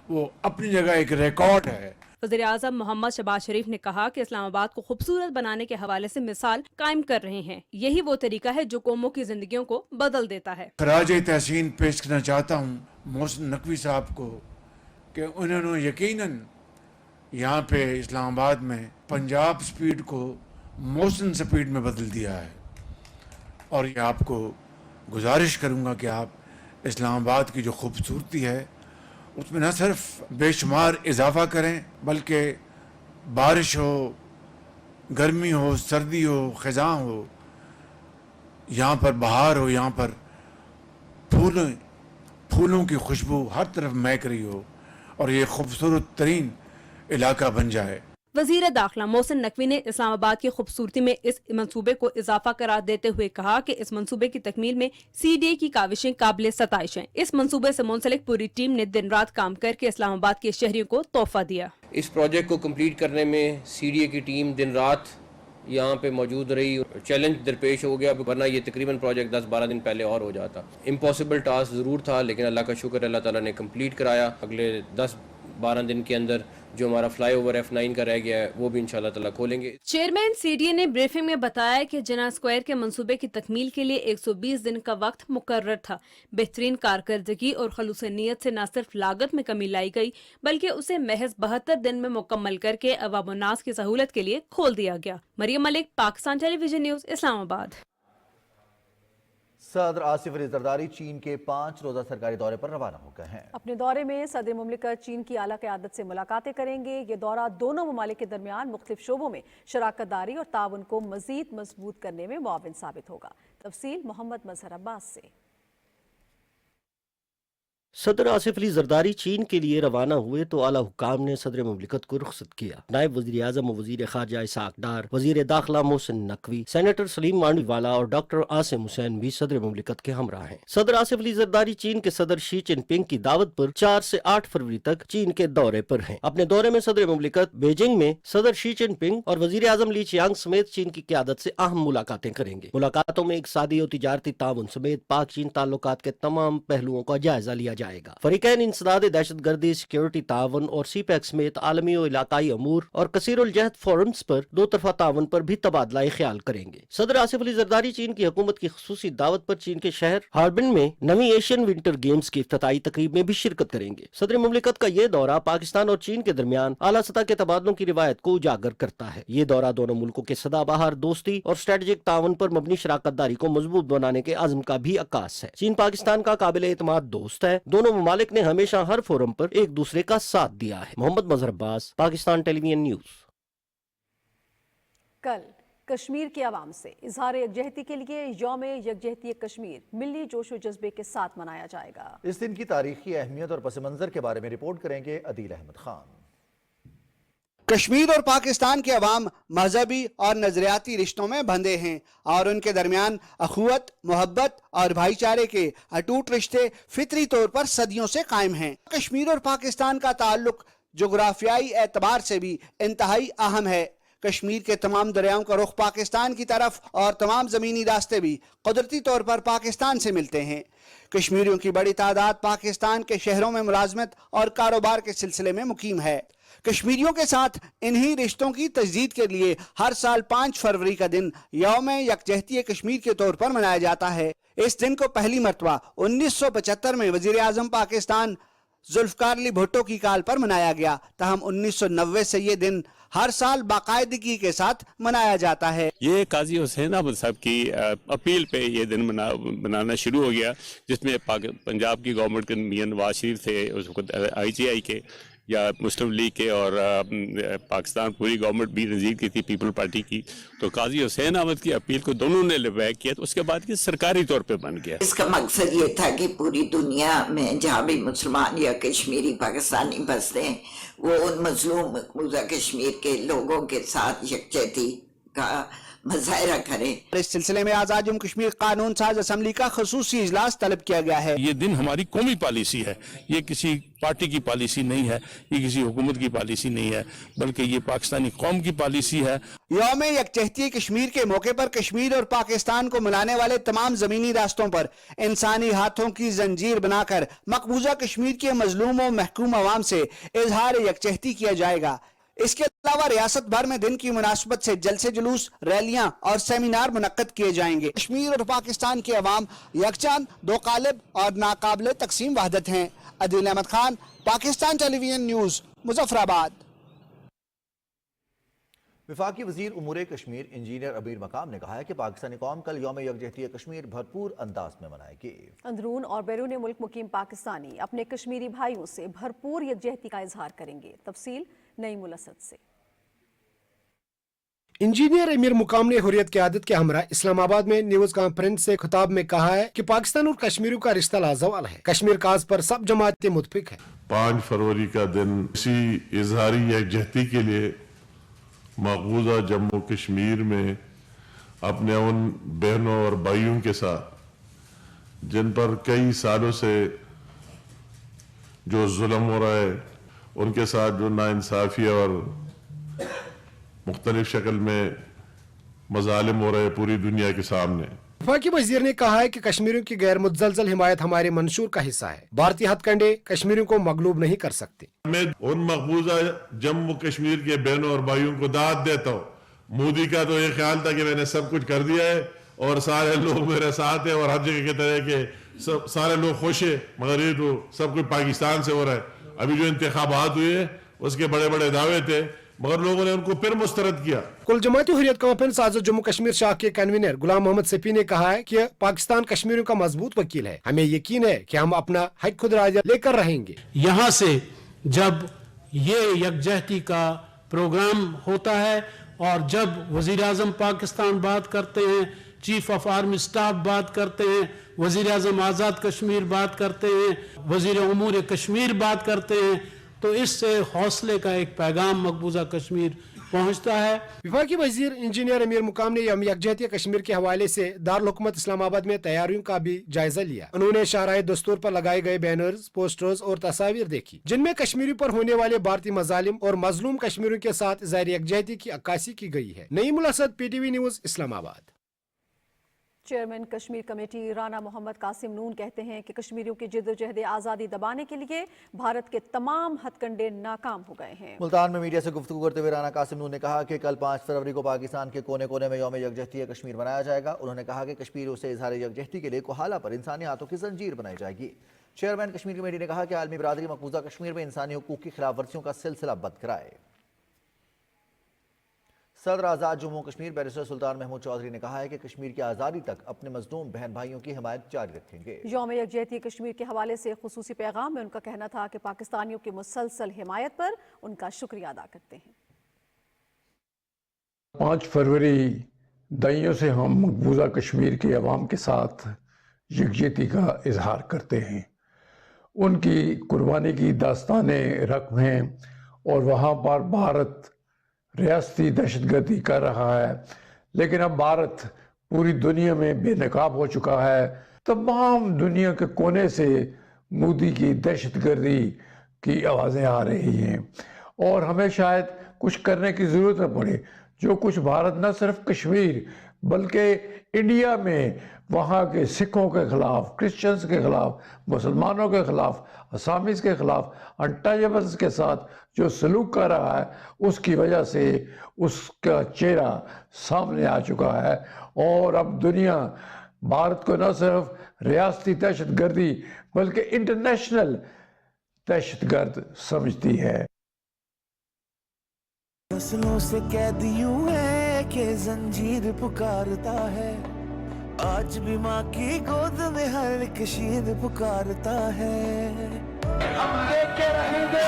Speaker 8: وہ اپنی جگہ ایک ریکارڈ ہے۔
Speaker 13: وزیر اعظم محمد شہباز شریف نے کہا کہ اسلام آباد کو خوبصورت بنانے کے حوالے سے مثال قائم کر رہے ہیں۔ یہی وہ طریقہ ہے جو قوموں کی زندگیوں کو بدل دیتا ہے۔
Speaker 8: خراج تحسین پیش کرنا چاہتا ہوں محسن نقوی صاحب کو کہ انہوں نے یقیناً یہاں پہ اسلام آباد میں پنجاب سپیڈ کو محسن سپیڈ میں بدل دیا ہے، اور یہ آپ کو گزارش کروں گا کہ آپ اسلام آباد کی جو خوبصورتی ہے اس میں نہ صرف بے شمار اضافہ کریں، بلکہ بارش ہو، گرمی ہو، سردی ہو، خزاں ہو، یہاں پر بہار ہو، یہاں پر پھولوں کی خوشبو ہر طرف مہک رہی ہو اور یہ خوبصورت ترین علاقہ بن جائے۔
Speaker 13: وزیر داخلہ محسن نقوی نے اسلام آباد کی خوبصورتی میں اس منصوبے کو اضافہ قرار دیتے ہوئے کہا کہ اس منصوبے کی تکمیل میں CDA کی کاوشیں قابل ستائش ہیں۔ اس منصوبے سے منسلک پوری ٹیم نے دن رات کام کر کے اسلام آباد کے شہریوں کو تحفہ دیا۔
Speaker 14: اس پروجیکٹ کو کمپلیٹ کرنے میں CDA کی ٹیم دن رات یہاں پہ موجود رہی۔ چیلنج درپیش ہو گیا، ورنہ یہ تقریباً پروجیکٹ 10-12 دن پہلے اور ہو جاتا۔ امپاسبل ٹاسک ضرور تھا، لیکن اللہ کا شکر اللہ تعالیٰ نے کمپلیٹ کرایا۔ اگلے 10-12 دن کے اندر جو ہمارا فلائی اوور F9 کا رہ گیا ہے وہ بھی انشاءاللہ تعالیٰ کھولیں گے۔
Speaker 13: چیئرمین CDA نے بریفنگ میں بتایا کہ جناح اسکوائر کے منصوبے کی تکمیل کے لیے 120 دن کا وقت مقرر تھا۔ بہترین کارکردگی اور خلوص نیت سے نہ صرف لاگت میں کمی لائی گئی بلکہ اسے محض 72 دن میں مکمل کر کے عوام الناس کی سہولت کے لیے کھول دیا گیا۔ مریم ملک، پاکستان ٹیلی ویژن نیوز، اسلام آباد۔
Speaker 1: صدر آصف علی زرداری چین کے 5 روزہ سرکاری دورے پر روانہ ہو گئے ہیں۔
Speaker 2: اپنے دورے میں صدر مملکت چین کی اعلیٰ قیادت سے ملاقاتیں کریں گے۔ یہ دورہ دونوں ممالک کے درمیان مختلف شعبوں میں شراکت داری اور تعاون کو مزید مضبوط کرنے میں معاون ثابت ہوگا۔ تفصیل محمد مظہر عباس سے۔
Speaker 12: صدر آصف علی زرداری چین کے لیے روانہ ہوئے تو اعلیٰ حکام نے صدر مملکت کو رخصت کیا۔ نائب وزیر اعظم و وزیر خارجہ اسحاق ڈار، وزیر داخلہ محسن نقوی، سینیٹر سلیم مانڈی والا اور ڈاکٹر عاصم حسین بھی صدر مملکت کے ہمراہ ہیں۔ صدر آصف علی زرداری چین کے صدر شی جن پنگ کی دعوت پر 4 سے 8 فروری تک چین کے دورے پر ہیں۔ اپنے دورے میں صدر مملکت بیجنگ میں صدر شی جن پنگ اور وزیر اعظم لی چیانگ سمیت چین کی قیادت سے اہم ملاقاتیں کریں گے۔ ملاقاتوں میں اقتصادی اور تجارتی تعاون سمیت پاک چین تعلقات کے تمام پہلوؤں کا جائزہ لیا جائے گا۔ فریقین انسداد دہشت گردی، سیکیورٹی تعاون اور سی پیک سمیت عالمی و علاقائی امور اور کثیر الجہد فورمز پر دو طرفہ تعاون پر بھی تبادلہ خیال کریں گے۔ صدر آصف علی زرداری چین کی حکومت کی خصوصی دعوت پر چین کے شہر ہاربن میں نویں ایشین ونٹر گیمز کی افتتاحی تقریب میں بھی شرکت کریں گے۔ صدر مملکت کا یہ دورہ پاکستان اور چین کے درمیان اعلیٰ سطح کے تبادلوں کی روایت کو اجاگر کرتا ہے۔ یہ دورہ دونوں ملکوں کے سدا بہار دوستی اور اسٹریٹجک تعاون پر مبنی شراکت داری کو مضبوط بنانے کے عزم کا بھی عکاس ہے۔ چین پاکستان کا قابل اعتماد دوست ہے۔ دونوں ممالک نے ہمیشہ ہر فورم پر ایک دوسرے کا ساتھ دیا ہے۔ محمد مظہر عباس، پاکستان ٹیلی ویژن نیوز۔
Speaker 2: کل کشمیر کی عوام سے اظہار یکجہتی کے لیے یوم یکجہتی کشمیر ملی جوش و جذبے کے ساتھ منایا جائے گا۔
Speaker 1: اس دن کی تاریخی اہمیت اور پس منظر کے بارے میں رپورٹ کریں گے عدیل احمد خان۔
Speaker 15: کشمیر اور پاکستان کے عوام مذہبی اور نظریاتی رشتوں میں بندھے ہیں اور ان کے درمیان اخوت، محبت اور بھائی چارے کے اٹوٹ رشتے فطری طور پر صدیوں سے قائم ہیں۔ کشمیر اور پاکستان کا تعلق جغرافیائی اعتبار سے بھی انتہائی اہم ہے۔ کشمیر کے تمام دریاؤں کا رخ پاکستان کی طرف اور تمام زمینی راستے بھی قدرتی طور پر پاکستان سے ملتے ہیں۔ کشمیریوں کی بڑی تعداد پاکستان کے شہروں میں ملازمت اور کاروبار کے سلسلے میں مقیم ہے۔ کشمیریوں کے ساتھ انہی رشتوں کی تجدید کے لیے ہر سال 5 فروری کا دن یوم یکجہتی کشمیر کے طور پر منایا جاتا ہے۔ اس دن کو پہلی مرتبہ 1975 میں وزیر اعظم پاکستان ذوالفقار علی بھٹو کی کال پر منایا گیا، تاہم 1990 سے یہ دن ہر سال باقاعدگی کے ساتھ منایا جاتا ہے۔
Speaker 16: یہ قاضی حسین احمد صاحب کی اپیل پہ یہ دن منانا شروع ہو گیا، جس میں پنجاب کی گورنمنٹ کے میاں نواز شریف تھے، اس وقت آئی جی آئی کے یا مسلم لیگ کے، اور پاکستان پوری گورنمنٹ بھی نظیر کی تھی، پیپل پارٹی کی، تو قاضی حسین احمد کی اپیل کو دونوں نے لبیک کیا، تو اس کے بعد یہ سرکاری طور پہ بن گیا۔
Speaker 17: اس کا مقصد یہ تھا کہ پوری دنیا میں جہاں بھی مسلمان یا کشمیری پاکستانی بستے ہیں وہ ان مظلوم مقبوضہ کشمیر کے لوگوں کے ساتھ یکجہتی کا مظاہرہ کرے۔
Speaker 15: اس سلسلے میں آزاد جموں کشمیر قانون ساز اسمبلی کا خصوصی اجلاس طلب کیا گیا ہے۔
Speaker 18: یہ دن ہماری قومی پالیسی ہے، یہ کسی پارٹی کی پالیسی نہیں ہے، یہ کسی حکومت کی پالیسی نہیں ہے، بلکہ یہ پاکستانی قوم کی پالیسی ہے۔
Speaker 15: یوم یکجہتی کشمیر کے موقع پر کشمیر اور پاکستان کو ملانے والے تمام زمینی راستوں پر انسانی ہاتھوں کی زنجیر بنا کر مقبوضہ کشمیر کے مظلوم و محکوم عوام سے اظہار یکجہتی کیا جائے گا۔ اس کے علاوہ ریاست بھر میں دن کی مناسبت سے جلسے جلوس، ریلیاں اور سیمینار منعقد کیے جائیں گے۔ کشمیر اور پاکستان کے عوام یکجان، دو قالب اور ناقابل تقسیم وحدت ہیں۔ عدیل احمد خان، پاکستان ٹیلی ویژن نیوز، مظفر آباد۔
Speaker 1: وفاقی وزیر امور کشمیر انجینئر امیر مقام نے کہا ہے کہ پاکستانی قوم کل یوم یکجہتی کشمیر بھرپور انداز میں منائے گی۔
Speaker 2: اندرون اور بیرون ملک مقیم پاکستانی اپنے کشمیری بھائیوں سے بھرپور یکجہتی کا اظہار کریں گے۔ تفصیل نئی ملسد سے۔
Speaker 19: انجینئر امیر مقام نے حریت قیادت کے ہمراہ اسلام آباد میں نیوز کانفرنس سے خطاب میں کہا ہے کہ پاکستان اور کشمیریوں کا رشتہ لازوال ہے، کشمیر کاز پر سب جماعتیں متفق ہیں۔
Speaker 6: 5 فروری کا دن اسی اظہاری یکجہتی کے لیے مقبوضہ جموں کشمیر میں اپنے ان بہنوں اور بھائیوں کے ساتھ جن پر کئی سالوں سے جو ظلم ہو رہا ہے، ان کے ساتھ جو ناانصافی اور مختلف شکل میں مظالم ہو رہے پوری دنیا کے سامنے۔
Speaker 19: وفاقی وزیر نے کہا ہے کہ کشمیریوں کی غیر متزلزل حمایت ہمارے منشور کا حصہ ہے۔ بھارتی ہتھ کنڈے کشمیریوں کو مغلوب نہیں کر سکتے۔
Speaker 6: میں ان مقبوضہ جموں کشمیر کے بہنوں اور بھائیوں کو داد دیتا ہوں۔ مودی کا تو یہ خیال تھا کہ میں نے سب کچھ کر دیا ہے اور سارے لوگ میرے ساتھ ہیں اور ہر جگہ کی طرح کے سارے لوگ خوش ہیں، مگر یہ تو سب کچھ پاکستان سے ہو رہا ہے۔ ابھی جو انتخابات ہوئے اس کے بڑے بڑے دعوے تھے، مگر لوگوں نے ان کو پھر مسترد کیا۔
Speaker 19: کل جماعتی حریت کانفرنس آزاد جموں کشمیر شاہ کے کنوینر غلام محمد سپی نے کہا ہے کہ پاکستان کشمیریوں کا مضبوط وکیل ہے، ہمیں یقین ہے کہ ہم اپنا حق خود راجہ لے کر رہیں گے۔
Speaker 20: یہاں سے جب یہ یکجہتی کا پروگرام ہوتا ہے اور جب وزیر اعظم پاکستان بات کرتے ہیں، چیف آف آرمی سٹاف بات کرتے ہیں، وزیر اعظم آزاد کشمیر بات کرتے ہیں، وزیر امور کشمیر بات کرتے ہیں، تو اس سے حوصلے کا ایک پیغام مقبوضہ کشمیر پہنچتا ہے۔
Speaker 19: وفاقی وزیر انجینئر امیر مقام نے یوم یکجہتی کشمیر کے حوالے سے دارالحکومت اسلام آباد میں تیاریوں کا بھی جائزہ لیا۔ انہوں نے شاہراہ دستور پر لگائے گئے بینرز، پوسٹرز اور تصاویر دیکھی جن میں کشمیریوں پر ہونے والے بھارتی مظالم اور مظلوم کشمیریوں کے ساتھ اظہار یکجہتی کی عکاسی کی گئی ہے۔ نئی ملسد، پی ٹی وی نیوز، اسلام آباد۔
Speaker 2: چیئرمین کشمیر کمیٹی رانا محمد قاسم نون کہتے ہیں کہ کشمیریوں کی جدوجہد آزادی دبانے کے لیے بھارت کے تمام ہتھ کنڈے ناکام ہو گئے ہیں۔
Speaker 1: ملتان میں میڈیا سے گفتگو کرتے ہوئے رانا قاسم نون نے کہا کہ کل 5 فروری کو پاکستان کے کونے کونے میں یوم یکجہتی کشمیر منایا جائے گا۔ انہوں نے کہا کہ کشمیریوں سے اظہار یکجہتی کے لیے کوہالہ پر انسانی ہاتھوں کی زنجیر بنائی جائے گی۔ چیئرمین کشمیر کمیٹی نے کہا کہ عالمی برادری مقبوضہ کشمیر میں انسانی حقوق کی خلاف ورزیوں کا سلسلہ بند کرائے۔ صدر آزاد جموں کشمیر بیرسٹر سلطان محمود چودھری نے کہا ہے کہ کشمیر کی آزادی تک اپنے مظلوم بہن بھائیوں کی حمایت جاری رکھیں گے۔
Speaker 2: یوم یکجہتی کشمیر کے حوالے سے خصوصی پیغام میں ان کا کہنا تھا کہ پاکستانیوں کی مسلسل حمایت پر ان کا شکریہ ادا کرتے ہیں۔
Speaker 21: 5 فروری دائیوں سے ہم مقبوضہ کشمیر کے عوام کے ساتھ یکجہتی کا اظہار کرتے ہیں۔ ان کی قربانی کی داستانیں رقم ہیں اور وہاں پر بھارت ریاستی دہشت گردی کر رہا ہے، لیکن اب بھارت پوری دنیا میں بے نقاب ہو چکا ہے۔ تمام دنیا کے کونے سے مودی کی دہشت گردی کی آوازیں آ رہی ہیں اور ہمیں شاید کچھ کرنے کی ضرورت نہ پڑے۔ جو کچھ بھارت نہ صرف کشمیر बल्कि इंडिया में वहाँ के सिखों के खिलाफ, क्रिश्चियंस के खिलाफ, मुसलमानों के खिलाफ, असामीज के खिलाफ, अनटचेबल्स के साथ जो सलूक कर रहा है, उसकी वजह से उसका चेहरा सामने आ चुका है। और अब दुनिया भारत को न सिर्फ रियासती दहशतगर्दी बल्कि इंटरनेशनल दहशतगर्द समझती है।
Speaker 3: नस्लों से कैद यूं है कि जंजीर पुकारता है, आज भी माँ की गोद में हर एक शीर पुकारता है। हम लेके रहेंगे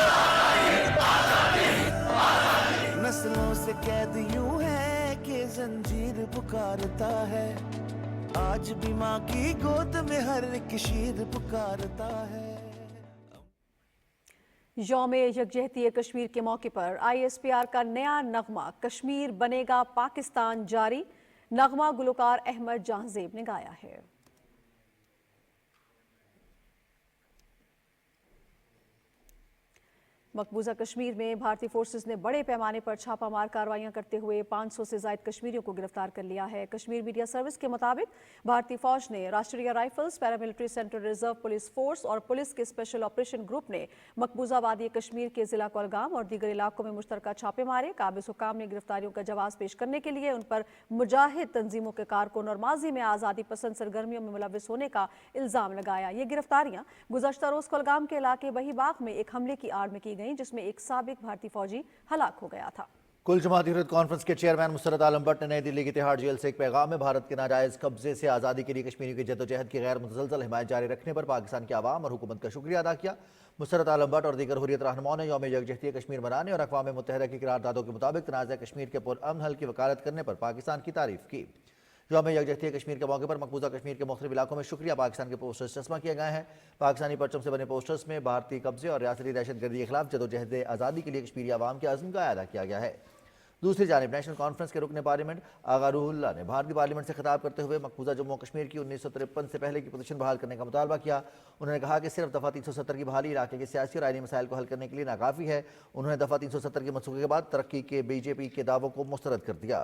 Speaker 3: नस्लों से कैद यूं है कि जंजीर पुकारता है, आज भी माँ की गोद में हर एक शीर पुकारता है।
Speaker 2: यौम यकजहती कश्मीर के मौके पर ISPR का नया नगमा कश्मीर बनेगा पाकिस्तान जारी, नगमा गुलकार अहमद जहांजेब ने गाया है। मकबूजा कश्मीर में भारतीय फोर्सेस ने बड़े पैमाने पर छापामार कार्रवाइयां करते हुए 500 से ज्यादा कश्मीरियों को गिरफ्तार कर लिया है। कश्मीर मीडिया सर्विस के मुताबिक भारतीय फौज ने राष्ट्रीय rifles, paramilitary central reserve police force और पुलिस के स्पेशल ऑपरेशन ग्रुप ने मकबूजा वादी कश्मीर के जिला कोलगाम और दीगर इलाकों में मुश्तरका छापे मारे। काबिज हुकाम ने गिरफ्तारियों का जवाब पेश करने के लिए उन पर मुजाहिद तंजीमों के कारकुन और माजी में आज़ादी पसंद सरगर्मियों में मुलविस होने का इल्जाम लगाया। ये गिरफ्तारियां गुज़श्ता रोज कोलगाम के इलाके बहीबाग में एक हमले की आड़ में की गई, जिसमें एक साबिक भारतीय फौजी हलाक हो गया था।
Speaker 1: कुल जमाती हुर्रियत कॉन्फ्रेंस के चेयरमैन मुसर्रत आलम भट्ट ने नई दिल्ली की तिहाड़ जेल से एक पैगाम में भारत के नाजायज कब्जे से आज़ादी के लिए कश्मीरियों की जद्दोजहद की गैर मुतसलसल हिमायत जारी रखने पर पाकिस्तान की आवाम और हुकूमत का शुक्रिया अदा किया। मुसर्रत आलम भट्ट और दीगर हुर्रियत रहनुमाओं ने यौम यकजहती कश्मीर मनाने और अक़वाम मुत्तहिदा की करारदादों के मुताबिक तनाज़ा कश्मीर के पुरअमन हल की वकालत करने पर पाकिस्तान की तारीफ की। यौम यकजहती कश्मीर के मौके पर मकबूजा कश्मीर के मुख्तलिफ इलाकों में शुक्रिया पाकिस्तान के पोस्टर्स चस्मा किए गए हैं। पाकिस्तानी परचम से बने पोस्टर्स में भारतीय कब्जे और रियासती दहशतगर्दी के खिलाफ जदोजहद आज़ादी के लिए कश्मीरी आवाम के अज़्म का अदा किया गया है। दूसरी जानिब नेशनल कॉन्फ्रेंस के रुकन पार्लियामेंट आगा रूहुल्लाह ने भारतीय पार्लियामेंट से खिताब करते हुए मकबूजा जम्मू कश्मीर की 1953 से पहले की पोजीशन बहाल करने का मुतालबा किया। उन्होंने कहा कि सिर्फ दफ़ा 370 की बहाली इलाके के सियासी और आईनी मसाइल को हल करने के लिए नाकाफ़ी है। उन्होंने दफ़ा 370 के मनसूखे के बाद तरक्की के BJP के दावों को मुस्तरद कर दिया।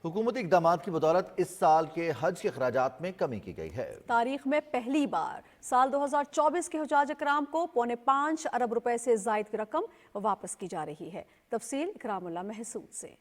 Speaker 1: हुकूमती इक़दामात की बदौलत इस साल के हज के खराजात में कमी की गई है।
Speaker 2: तारीख में पहली बार साल 2024 के हुजाज इकराम को 5.25 अरब रुपए से ज़ायद की रकम वापस की जा रही है। तफसील इकरामुल्लाह महसूद से।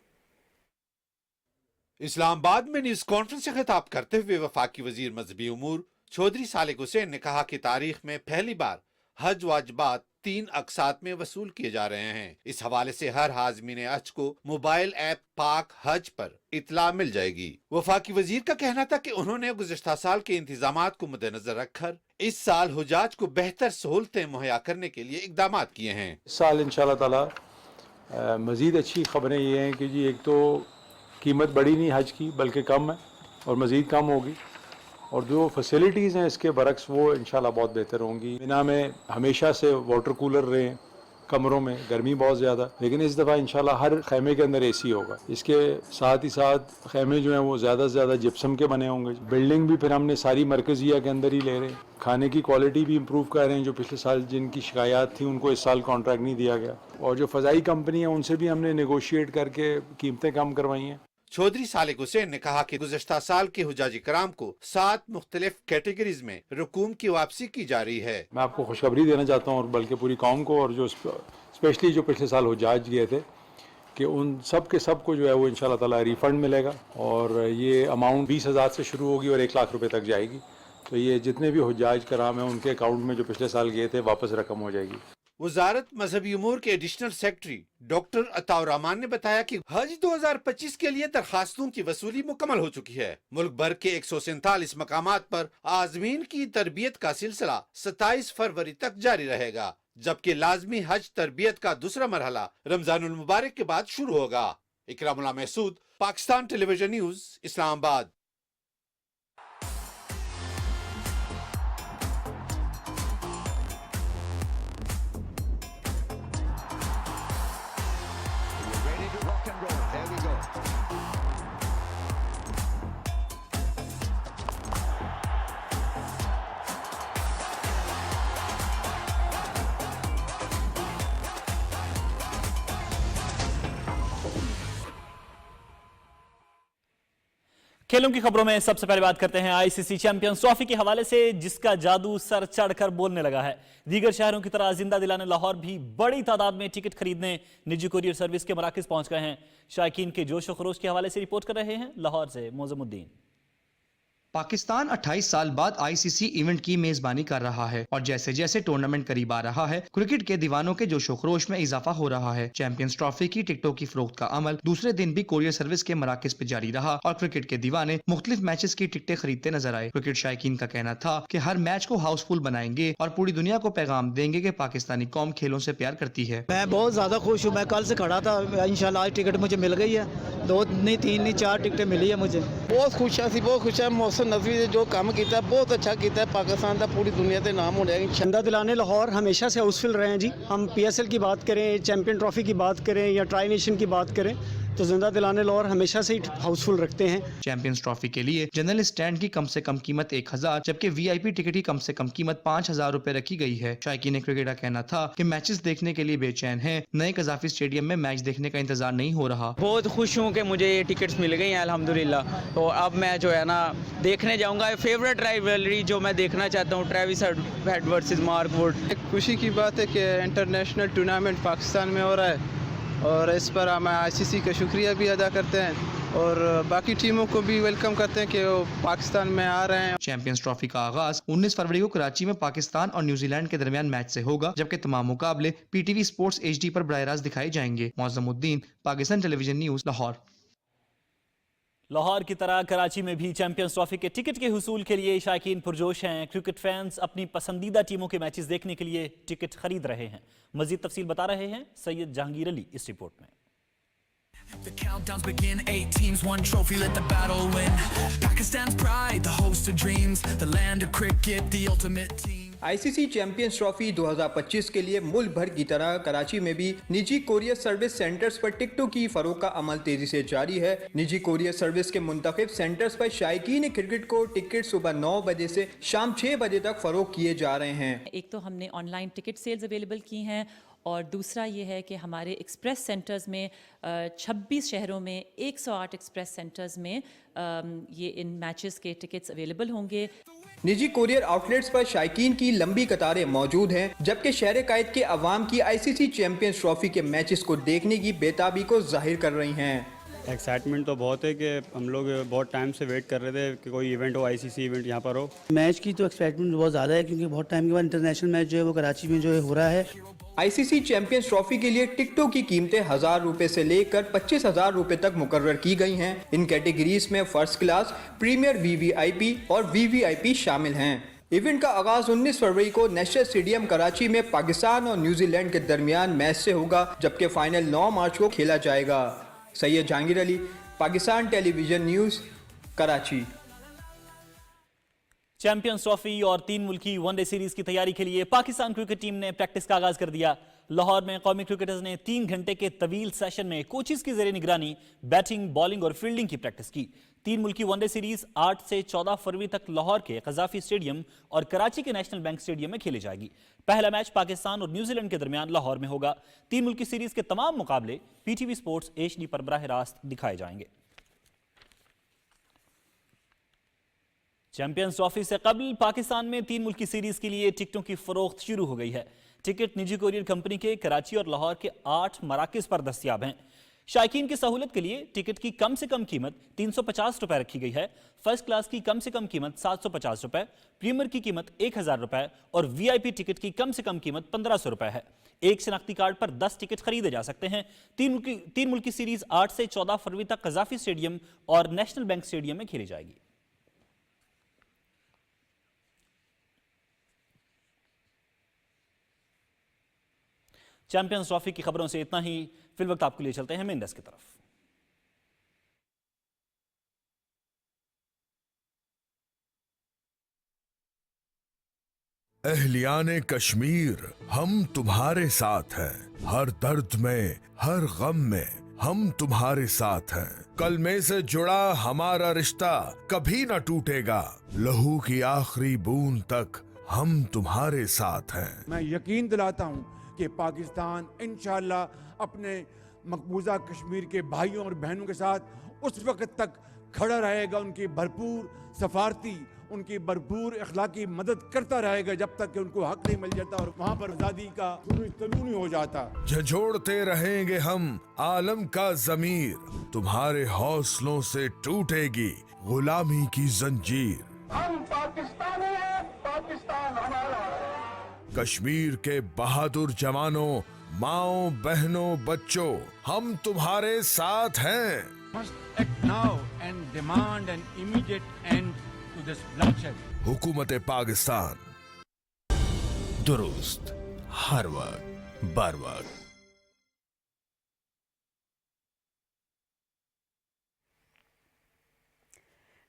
Speaker 10: इस्लामाबाद में न्यूज कॉन्फ्रेंस से खिताब करते हुए वफाकी वजीर मजहबी उमूर चौधरी सालिक हुसैन ने कहा कि तारीख में पहली बार हज वाजिबात 3 अक़सात में वसूल किए जा रहे हैं। इस हवाले से हर हाज़मीन हज को मोबाइल ऐप पाक हज पर इतला मिल जाएगी। वफाकी वजीर का कहना था कि उन्होंने गुज़श्ता साल के इंतजामात को मद्देनजर रखकर इस साल हुजाज को बेहतर सहूलतें मुहैया करने के लिए इक़दामात किए हैं।
Speaker 22: इस साल इंशाअल्लाह ताला मज़ीद अच्छी खबरें ये हैं कि जी एक तो कीमत बढ़ी नहीं हज की बल्कि कम है और मज़ीद कम होगी, और जो फैसिलिटीज़ हैं इसके बरक्स वो इंशाल्लाह बहुत बेहतर होंगी। मिना में हमेशा से वाटर कूलर रहे हैं कमरों में, गर्मी बहुत ज़्यादा, लेकिन इस दफ़ा इंशाल्लाह हर खैमे के अंदर AC होगा। इसके साथ ही साथ खैमे जो हैं वो ज़्यादा से ज़्यादा जिप्सम के बने होंगे। बिल्डिंग भी फिर हमने सारी मरकज़िया के अंदर ही ले रहे हैं। खाने की क्वालिटी भी इम्प्रूव कर रहे हैं। जो पिछले साल जिनकी शिकायत थी उनको इस साल कॉन्ट्रैक्ट नहीं दिया गया, और जो फ़ज़ाई कंपनी है उनसे भी हमने नेगोशिएट करके कीमतें कम करवाई हैं।
Speaker 10: चौधरी सालिक हुसैन ने कहा कि गुज़श्ता साल के हुजाजी कराम को 7 मुख्तलिफ कैटेगरीज में रकूम की वापसी की जा रही है।
Speaker 22: मैं आपको खुशखबरी देना चाहता हूँ, और बल्कि पूरी कौम को, और जो स्पेशली जो पिछले साल हुजाज गए थे, कि उन सब के सब को जो है वो इंशाल्लाह ताला रिफंड मिलेगा, और ये अमाउंट 20,000 से शुरू होगी और 1 लाख रुपए तक जाएगी। तो ये जितने भी हुजाज कराम है उनके अकाउंट में जो पिछले साल गए थे वापस रकम हो जाएगी।
Speaker 10: वजारत मजहबी उमूर के additional secretary doctor Ataur Rahman ने बताया कि हज 2025 के लिए दरखास्तों की वसूली मुकम्मल हो चुकी है। मुल्क भर के 147 मकामात पर आज़मीन की तरबियत का सिलसिला 27 फरवरी तक जारी रहेगा, जबकि लाजमी हज तरबियत का दूसरा मरहला रमजानुल मुबारक के बाद शुरू होगा। Ikramullah Mehsud, Pakistan television news, Islamabad.
Speaker 4: खेलों की खबरों में सबसे पहले बात करते हैं आईसीसी चैंपियंस ट्रॉफी के हवाले से, जिसका जादू सर चढ़कर बोलने लगा है। दीगर शहरों की तरह जिंदा दिलाने लाहौर भी बड़ी तादाद में टिकट खरीदने निजी कुरियर सर्विस के मराकज पहुंच गए हैं। शायकीन के जोश व खरोश के हवाले से रिपोर्ट कर रहे हैं लाहौर से मोज़मुद्दीन।
Speaker 11: पाकिस्तान 28 साल बाद आईसीसी इवेंट की मेजबानी कर रहा है और जैसे जैसे टूर्नामेंट करीब आ रहा है, क्रिकेट के दीवानों के जोशो खरोश में इजाफा हो रहा है। चैंपियंस ट्रॉफी की टिकटों की फरोख्त का अमल दूसरे दिन भी कोरियर सर्विस के मराकज पे जारी रहा और क्रिकेट के दीवाने मुख्तलिफ मैचेस की टिकटें खरीदते नजर आए। क्रिकेट शायकीन का कहना था कि हर मैच को हाउसफुल बनाएंगे और पूरी दुनिया को पैगाम देंगे कि पाकिस्तानी कौम खेलों से प्यार करती है।
Speaker 23: मैं बहुत ज्यादा खुश हूँ। मैं कल से खड़ा था, इंशाल्लाह आज टिकट मुझे मिल गई है। 2 नहीं 3 नहीं 4 टिकटें मिली है मुझे।
Speaker 24: बहुत खुश है, बहुत खुश है। मोहसिन नकवी ने जो काम किया बहुत अच्छा किया, पाकिस्तान का पूरी दुनिया से नाम हो जाएगा।
Speaker 23: जिंदा दिलाने लाहौर हमेशा से हाउसफुल रहे हैं जी। हम पीएसएल की बात करें, चैंपियन ट्रॉफी की बात करें या ट्राई नेशन की बात करें, तो जिंदा दिलाने लाहौर हमेशा से ही हाउसफुल रखते हैं।
Speaker 11: चैंपियंस ट्रॉफी के लिए जनरल स्टैंड की कम से कम कीमत 1000 जबकि वीआईपी टिकट की कम से कम कीमत 5000 रुपए रखी गई है। शायकीन क्रिकेट का कहना था कि मैचेस देखने के लिए बेचैन हैं। नए कजाफी स्टेडियम में मैच देखने का इंतजार नहीं हो रहा।
Speaker 23: बहुत खुश हूँ कि मुझे ये टिकट्स मिल गई हैं अल्हम्दुलिल्लाह। तो अब मैं जो है ना देखने जाऊँगा। फेवरेट राइवलरी जो मैं देखना चाहता हूँ, Travis head versus Mark Wood.
Speaker 24: खुशी की बात है कि इंटरनेशनल टूर्नामेंट पाकिस्तान में हो रहा है और इस पर हम आईसीसी का शुक्रिया भी अदा करते हैं और बाकी टीमों को भी वेलकम करते हैं कि वो पाकिस्तान में आ रहे हैं।
Speaker 11: चैंपियंस ट्रॉफी का आगाज 19 फरवरी को कराची में पाकिस्तान और न्यूजीलैंड के दरमियान मैच से होगा, जबकि तमाम मुकाबले पीटीवी स्पोर्ट्स एचडी पर बराह रास्त दिखाए जाएंगे। मोज़मुद्दीन, पाकिस्तान टेलीविजन न्यूज़, लाहौर।
Speaker 4: लाहौर की तरह कराची में भी चैंपियंस ट्रॉफी के टिकट के हुसूल के लिए शायकीन पुरजोश हैं। क्रिकेट फैंस अपनी पसंदीदा टीमों के मैचेस देखने के लिए टिकट खरीद रहे हैं। मजीद तफसील बता रहे हैं सैयद जहांगीर अली इस रिपोर्ट में।
Speaker 3: The countdowns begin, 8 teams, 1 trophy, let the battle win. Pakistan's pride, the host of dreams, the land of cricket, the ultimate team.
Speaker 25: ICC champions trophy 2025 के लिए मुल्क भर की तरह कराची में भी निजी कोरियर सर्विस सेंटर्स पर टिकटों की फरोख्त का अमल तेजी से जारी है। निजी कोरियर सर्विस के मुंतखब सेंटर्स पर शायकीन क्रिकेट को टिकट सुबह 9 बजे से शाम 6 बजे तक फरोख्त किए जा रहे हैं।
Speaker 26: एक तो हमने ऑनलाइन टिकट सेल्स अवेलेबल की हैं और दूसरा ये है कि हमारे एक्सप्रेस सेंटर्स में 26 शहरों में 108 एक्सप्रेस सेंटर्स में ये इन मैचेस के टिकट्स अवेलेबल होंगे।
Speaker 25: निजी कोरियर आउटलेट्स पर शायकीन की लंबी कतारें मौजूद हैं, जबकि शहर कायद के अवाम की आईसीसी चैंपियंस ट्रॉफी के मैचेस को देखने की बेताबी को जाहिर कर रही हैं।
Speaker 27: एक्साइटमेंट तो बहुत है कि हम लोग बहुत टाइम से वेट कर रहे थे कि कोई इवेंट हो, आईसीसी इवेंट यहाँ पर हो।
Speaker 23: मैच की तो एक्साइटमेंट बहुत ज़्यादा है क्योंकि बहुत टाइम के बाद इंटरनेशनल मैच जो है वो कराची में जो है हो रहा है।
Speaker 25: आईसीसी चैंपियंस ट्रॉफी के लिए टिकटों की कीमतें 1000 रुपए से लेकर 25,000 रुपए तक मुकर्रर की गई हैं। इन कैटेगरीज में फर्स्ट क्लास, प्रीमियर, वीवीआईपी और वीवीआईपी शामिल हैं। इवेंट का आगाज 19 फरवरी को नेशनल स्टेडियम कराची में पाकिस्तान और न्यूजीलैंड के दरमियान मैच से होगा, जबकि फाइनल 9 मार्च को खेला जाएगा। Syed Jahangir Ali, Pakistan television news, Karachi.
Speaker 4: Champions trophy और 3 मुल्की वनडे सीरीज की तैयारी के लिए पाकिस्तान क्रिकेट टीम ने प्रैक्टिस का आगाज कर दिया। लाहौर में कौमी क्रिकेटर्स ने 3 घंटे के तवील सेशन में कोचेस की जेर निगरानी बैटिंग, बॉलिंग और फील्डिंग की प्रैक्टिस की। 3 मुल्की वनडे सीरीज 8 से 14 फरवरी तक लाहौर के कजाफी स्टेडियम और कराची के नेशनल बैंक स्टेडियम में खेली जाएगी। पहला मैच पाकिस्तान और न्यूजीलैंड के दरमियान लाहौर में होगा। 3 मुल्की सीरीज के तमाम मुकाबले पीटीवी स्पोर्ट्स एचडी पर बराह रास्त दिखाए जाएंगे। चैंपियंस ट्रॉफी से कबल पाकिस्तान में 3 मुल्की सीरीज के लिए टिकटों की फरोख्त शुरू हो गई है। टिकट निजी कोरियर कंपनी के कराची और लाहौर के 8 मराकज पर दस्तयाब हैं। शायकीन की सहूलत के लिए टिकट की कम से कम कीमत 350 रुपए रखी गई है। फर्स्ट क्लास की कम से कम कीमत 750 रुपए, प्रीमियर की कीमत 1000 रुपए और वीआईपी टिकट की कम से कम कीमत 1500 रुपए है। एक शनाख्ती कार्ड पर 10 टिकट खरीदे जा सकते हैं। 3 मुल्की सीरीज 8 से 14 फरवरी तक कजाफी स्टेडियम और नेशनल बैंक स्टेडियम में खेली जाएगी। चैंपियंस ट्रॉफी की खबरों से इतना ही। फिल वक्त आपके लिए चलते हैं मेन डेस्क की तरफ।
Speaker 7: अहलियाने कश्मीर, हम तुम्हारे साथ हैं। हर दर्द में, हर गम में हम तुम्हारे साथ हैं। कलमे से जुड़ा हमारा रिश्ता कभी न टूटेगा। लहू की आखिरी बूंद तक हम तुम्हारे साथ हैं।
Speaker 8: मैं यकीन दिलाता हूँ कि पाकिस्तान इंशाअल्लाह अपने मकबूजा कश्मीर के भाइयों और बहनों के साथ उस वक्त तक کھڑا رہے گا, ان کی بھرپور سفارتی, ان کی بھرپور اخلاقی مدد کرتا رہے گا جب تک کہ ان کو حق نہیں مل جاتا اور وہاں پر آزادی کا تنون ہو جاتا.
Speaker 7: جھنجھوڑتے رہیں گے ہم عالم کا ضمیر, تمہارے حوصلوں سے ٹوٹے گی غلامی کی زنجیر.
Speaker 5: ہم پاکستانی ہیں, پاکستان ہمارا.
Speaker 7: کشمیر کے بہادر جوانوں, ماؤں بہنوں بچوں, ہم تمہارے ساتھ ہیں.
Speaker 8: Must act now and demand an immediate end to this bloodshed.
Speaker 7: حکومت پاکستان,
Speaker 9: درست ہر وقت بر وقت.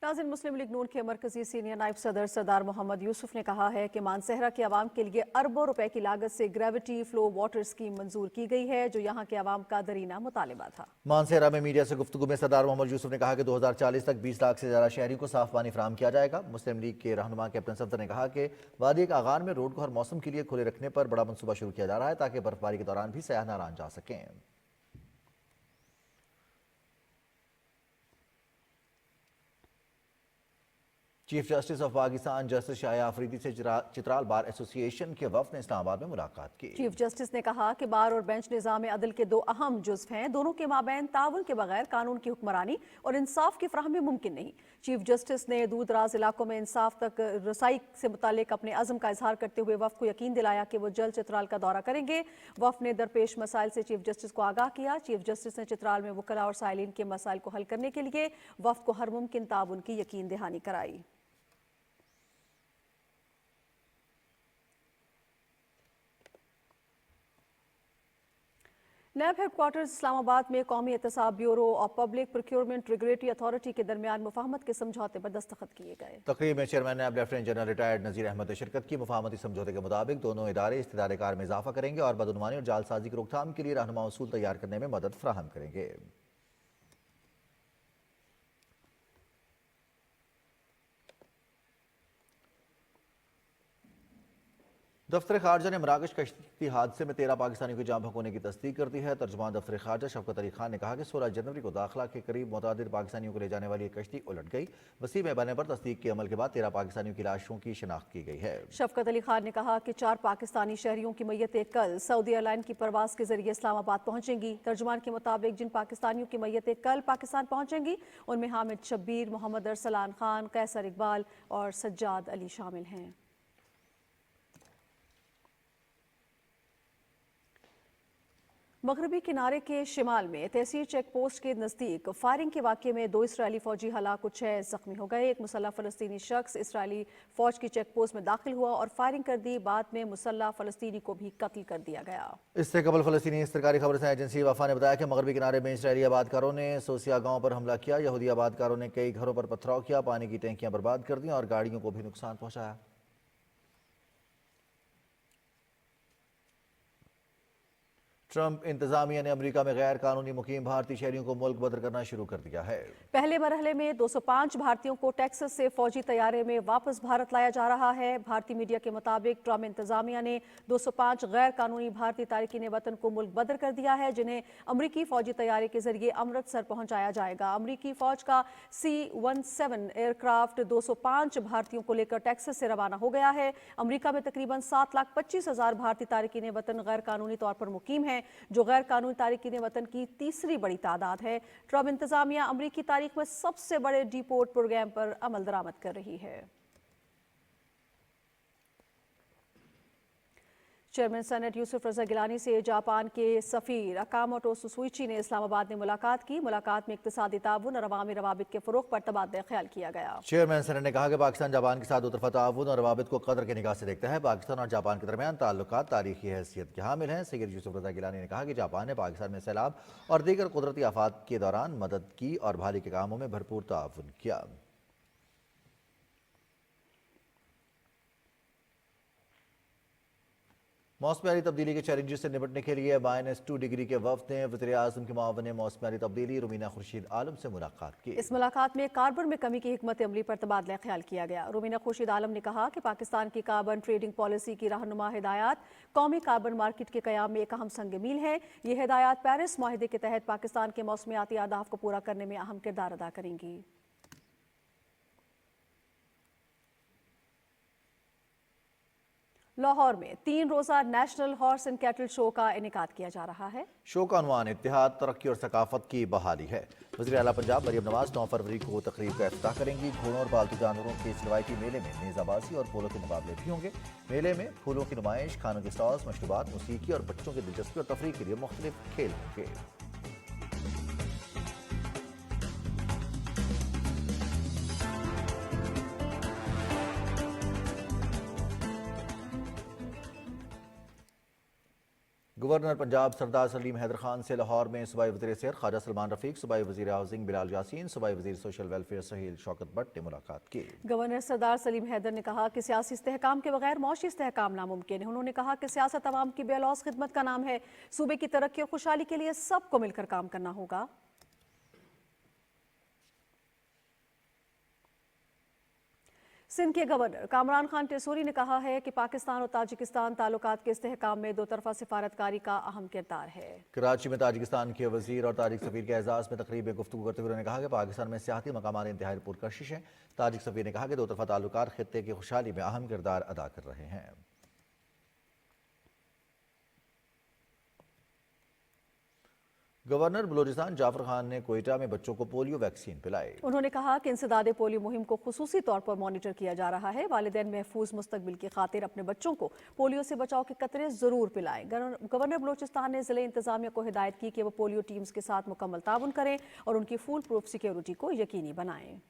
Speaker 2: ناظرین, مسلم لیگ نون کے مرکزی سینئر نائب صدر سردار محمد یوسف نے کہا ہے کہ مانسہرہ کے عوام کے لیے اربوں روپے کی لاگت سے گریوٹی فلو واٹر اسکیم منظور کی گئی ہے, جو یہاں کے عوام کا درینہ مطالبہ تھا.
Speaker 1: مانسہرہ میں میڈیا سے گفتگو میں سردار محمد یوسف نے کہا کہ 2040 تک 20 لاکھ سے زیادہ شہریوں کو صاف پانی فراہم کیا جائے گا. مسلم لیگ کے رہنما کیپٹن صفدر نے کہا کہ وادی کاغان میں روڈ کو ہر موسم کے لیے کھلے رکھنے پر بڑا منصوبہ شروع کیا جا رہا ہے تاکہ برف باری کے دوران بھی سیاح ناران جا سکیں. Chief justice of Pakistan justice شاہیا آفریدی سے چترال بار ایسوسی ایشن کے وفد نے اسلام آباد میں ملاقات کی.
Speaker 2: چیف جسٹس نے کہا کہ بار اور بینچ نظام عدل کے دو اہم جزو ہیں, دونوں کے مابین تعاون کے بغیر قانون کی حکمرانی اور انصاف کی فراہمی ممکن نہیں. چیف جسٹس نے دور دراز علاقوں میں انصاف تک رسائی سے متعلق اپنے عزم کا اظہار کرتے ہوئے وفد کو یقین دلایا کہ وہ جلد چترال کا دورہ کریں گے. وفد نے درپیش مسائل سے چیف جسٹس کو آگاہ کیا. چیف جسٹس نے چترال میں وکلاء اور سائلین کے مسائل کو حل کرنے کے لیے وفد کو ہر ممکن تعاون کی یقین دہانی کرائی. نیب ہیڈ کوارٹرز اسلام آباد میں قومی احتساب بیورو اور پبلک پروکیورمنٹ ریگولیٹری اتھارٹی کے درمیان مفاہمت کے سمجھوتے پر دستخط کیے گئے.
Speaker 1: تقریب میں chairman NAB lieutenant general retired Nazir Ahmed نے شرکت کی. مفاہمتی سمجھوتے کے مطابق دونوں ادارے استدارے کار میں اضافہ کریں گے اور بدعنوانی اور جعل سازی کی روک تھام کے لیے رہنما اصول تیار کرنے میں مدد فراہم کریں گے. دفتر خارجہ نے مراکش کشتی حادثے میں 13 پاکستانیوں کی جان بحق ہونے کی تصدیق کر دی ہے. ترجمان دفتر خارجہ شفقت علی خان نے کہا کہ 16 جنوری کو داخلہ کے قریب متعدد پاکستانیوں کو لے جانے والی ایک کشتی الٹ گئی. وسیع پیمانے پر تصدیق کے عمل کے بعد 13 پاکستانیوں کی لاشوں کی شناخت کی گئی ہے.
Speaker 2: شفقت علی خان نے کہا کہ 4 پاکستانی شہریوں کی میتیں کل سعودی ایئر لائن کی پرواز کے ذریعے اسلام آباد پہنچیں گی. ترجمان کے مطابق جن پاکستانیوں کی میتیں کل پاکستان پہنچیں گی ان میں حامد شبیر, محمد ارسلان خان, قیصر اقبال اور سجاد علی شامل ہیں. مغربی کنارے کے شمال میں تحصیل چیک پوسٹ کے نزدیک فائرنگ کے واقعے میں 2 اسرائیلی فوجی ہلاک و 6 زخمی ہو گئے. ایک مسلح فلسطینی شخص اسرائیلی فوج کی چیک پوسٹ میں داخل ہوا اور فائرنگ کر دی. بعد میں مسلح فلسطینی کو بھی قتل کر دیا گیا.
Speaker 1: اس سے قبل فلسطینی سرکاری خبررساں ایجنسی وفا نے بتایا کہ مغربی کنارے میں اسرائیلی آبادکاروں نے سوسیا گاؤں پر حملہ کیا. یہودی آبادکاروں نے کئی گھروں پر پتھراؤ کیا, پانی کی ٹینکیاں برباد کر دیں اور گاڑیوں کو بھی نقصان پہنچایا. ٹرمپ انتظامیہ نے امریکہ میں غیر قانونی مقیم بھارتی شہریوں کو ملک بدر کرنا شروع کر دیا ہے.
Speaker 2: پہلے مرحلے میں 205 بھارتیوں کو ٹیکسس سے فوجی طیارے میں واپس بھارت لایا جا رہا ہے. بھارتی میڈیا کے مطابق ٹرمپ انتظامیہ نے 205 غیر قانونی بھارتی تارکین وطن کو ملک بدر کر دیا ہے, جنہیں امریکی فوجی طیارے کے ذریعے امرتسر پہنچایا جائے گا. امریکی فوج کا C-17 ایئر کرافٹ 205 بھارتیوں کو لے کر ٹیکسس سے روانہ ہو گیا ہے. امریکہ میں تقریباً 7,25,000 بھارتی تارکین وطن غیر قانونی طور پر مقیم ہیں, جو غیر قانونی تارکین وطن کی تیسری بڑی تعداد ہے. ٹرمپ انتظامیہ امریکی تاریخ میں سب سے بڑے ڈیپورٹ پروگرام پر عمل درآمد کر رہی ہے. چیئرمین سینٹ یوسف رضا گیلانی سے جاپان کے سفیر اکاموٹو سوسوئیچی نے اسلام آباد میں ملاقات کی. ملاقات میں اقتصادی تعاون اور عوامی روابط کے فروغ پر تبادلہ خیال کیا گیا.
Speaker 1: چیئرمین سینٹ نے کہا کہ پاکستان جاپان کے ساتھ دو طرفہ تعاون اور روابط کو قدر کے نگاہ سے دیکھتا ہے. پاکستان اور جاپان کے درمیان تعلقات تاریخی حیثیت کے حامل ہیں. سید یوسف رضا گیلانی نے کہا کہ جاپان نے پاکستان میں سیلاب اور دیگر قدرتی آفات کے دوران مدد کی اور بحالی کے کاموں میں بھرپور تعاون کیا. موسمیاتی تبدیلی کے چیلنجز سے نمٹنے کے لیے -2 ڈگری کے وفد نے وزیر اعظم کے معاون موسمیاتی تبدیلی رومینہ خورشید عالم سے ملاقات کی.
Speaker 2: اس ملاقات میں کاربن میں کمی کی حکمت عملی پر تبادلہ خیال کیا گیا. رومینہ خورشید عالم نے کہا کہ پاکستان کی کاربن ٹریڈنگ پالیسی کی رہنما ہدایات قومی کاربن مارکیٹ کے قیام میں ایک اہم سنگ میل ہے. یہ ہدایات پیرس معاہدے کے تحت پاکستان کے موسمیاتی اہداف کو پورا کرنے میں اہم کردار ادا کریں گی. लाहौर में 3 रोजा national horse and cattle show का इनेकाद किया जा रहा है।
Speaker 1: शो का उन्वान इत्तेहाद, तरक्की और सकाफत की बहाली है। वज़ीर आला पंजाब मरियम नवाज 9 फरवरी को तकरीब का इफ्ताह करेंगी। घोड़ों और पालतू जानवरों के इस रवायती मेले में नेज़ाबाजी और पोलो के मुकाबले भी होंगे। मेले में फूलों की नुमाइश, खानों के स्टॉल्स, मशरूबात, मौसीकी और बच्चों की दिलचस्पी और तफरीह के लिए मुख्तलिफ खेल होंगे। गवर्नर पंजाब सरदार सलीम हैदर खान से लाहौर में सूबाई वज़ीर सेहत ख्वाजा सलमान रफीक, सूबाई वज़ीर हाउसिंग बिलाल यासीन, सूबाई वज़ीर सोशल वेलफेयर सहील शौकत भट्ट ने मुलाकात की।
Speaker 2: गवर्नर सरदार सलीम हैदर ने कहा कि सियासी इस्तेहकाम के बगैर मौशी इस्तेहकाम नामुमकिन है। उन्होंने कहा कि सियासत अवाम की बेलौस खिदमत का नाम है। सूबे की तरक्की और खुशहाली के लिए सबको मिलकर काम करना होगा। सिंध के गवर्नर कामरान खान टेसूरी ने कहा है कि पाकिस्तान और ताजिकिस्तान ताल्लुकात के इस्तेहकाम में दो तरफा सिफारतकारी का अहम किरदार है। कराची में ताजिकिस्तान के वजीर और ताजिक सफीर के एजाज में तकरीब में गुफ्तगू करते हुए उन्होंने कहा कि पाकिस्तान में सियासी मकामात इंतहाई पुरकशिश हैं। ताजिक सफीर ने कहा कि दो तरफा ताल्लुकात खित्ते की खुशहाली में अहम किरदार अदा कर रहे हैं। गवर्नर बलोचिस्तान जाफर खान ने कोयटा में बच्चों को पोलियो वैक्सीन पिलाई। उन्होंने कहा कि इंसदादे पोलियो मुहिम को खुसूसी तौर पर मॉनिटर किया जा रहा है। वालिदैन महफूज मुस्तकबिल की खातिर अपने बच्चों को पोलियो से बचाव के कतरे जरूर पिलाएं। गवर्नर बलोचिस्तान ने जिले इंतजामिया को हिदायत की कि वो पोलियो टीम्स के साथ मुकम्मल ताउन करें और उनकी फुल प्रूफ सिक्योरिटी को यकीनी बनाएं।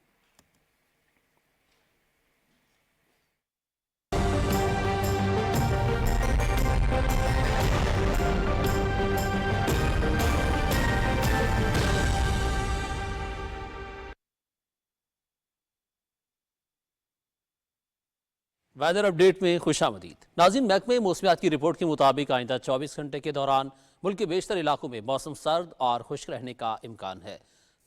Speaker 12: वेदर अपडेट में खुशामदीद। नाज़रीन, महकमे मौसमियात की रिपोर्ट के मुताबिक आइंदा 24 घंटे के दौरान मुल्क के बेशतर इलाकों में मौसम सर्द और खुश्क रहने का इम्कान है।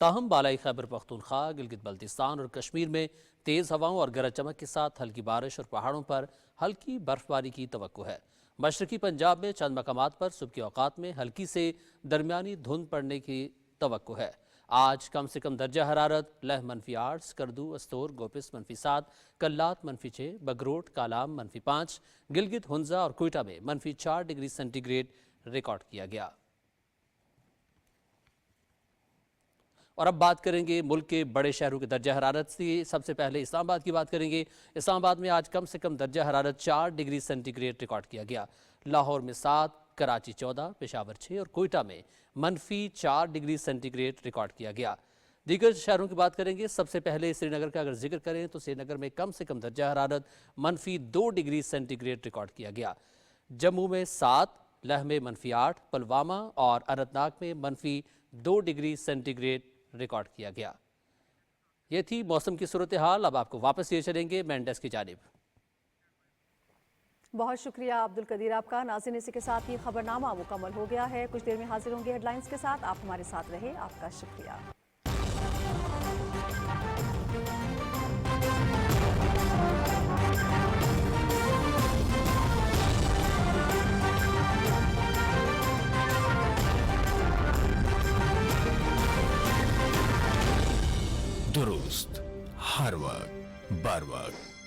Speaker 12: ताहम बालाई खैबर पख्तूनख्वा, गिलगित बल्तिस्तान और कश्मीर में तेज़ हवाओं और गरज चमक के साथ हल्की बारिश और पहाड़ों पर हल्की बर्फबारी की तवक्को है। मशरकी पंजाब में चंद मकामात पर सुबह के औकात में हल्की से दरमियानी धुंध पड़ने की तवक्को है। आज कम से कम दर्जा हरारत लह -8, स्कर्दू, अस्तोर, गोपिस -7, कल्लात -6, बगरोट, कालाम -5, गिलगित, हुंजा और कोयटा में -4 डिग्री सेंटीग्रेड रिकॉर्ड किया गया। और अब बात करेंगे मुल्क के बड़े शहरों के दर्जा हरारत से। सबसे पहले इस्लामाबाद की बात करेंगे। इस्लामाबाद में आज कम से कम दर्जा हरारत 4 डिग्री सेंटीग्रेड रिकॉर्ड किया गया। लाहौर में 7, कराची 14, पेशावर 6 और कोयटा में -4 डिग्री सेंटीग्रेड रिकॉर्ड किया गया। दीगर शहरों की बात करेंगे। सबसे पहले श्रीनगर का अगर जिक्र करें तो श्रीनगर में कम से कम दर्जा हरारत -2 डिग्री सेंटीग्रेड रिकॉर्ड किया गया। जम्मू में 7, लह में -8, पुलवामा और अनंतनाग में -2 डिग्री सेंटीग्रेड रिकॉर्ड किया गया। ये थी मौसम की सूरत हाल। अब आपको वापस लिए चलेंगे मेन डेस्क की जानिब।
Speaker 2: बहुत शुक्रिया अब्दुल कदीर आपका। नाज़रीन, इसी के साथ ही खबरनामा मुकम्मल हो गया है। कुछ देर में हाजिर होंगे हेडलाइंस के साथ। आप हमारे साथ रहे, आपका शुक्रिया।
Speaker 9: दुरुस्त हर वक्त बर वक्त।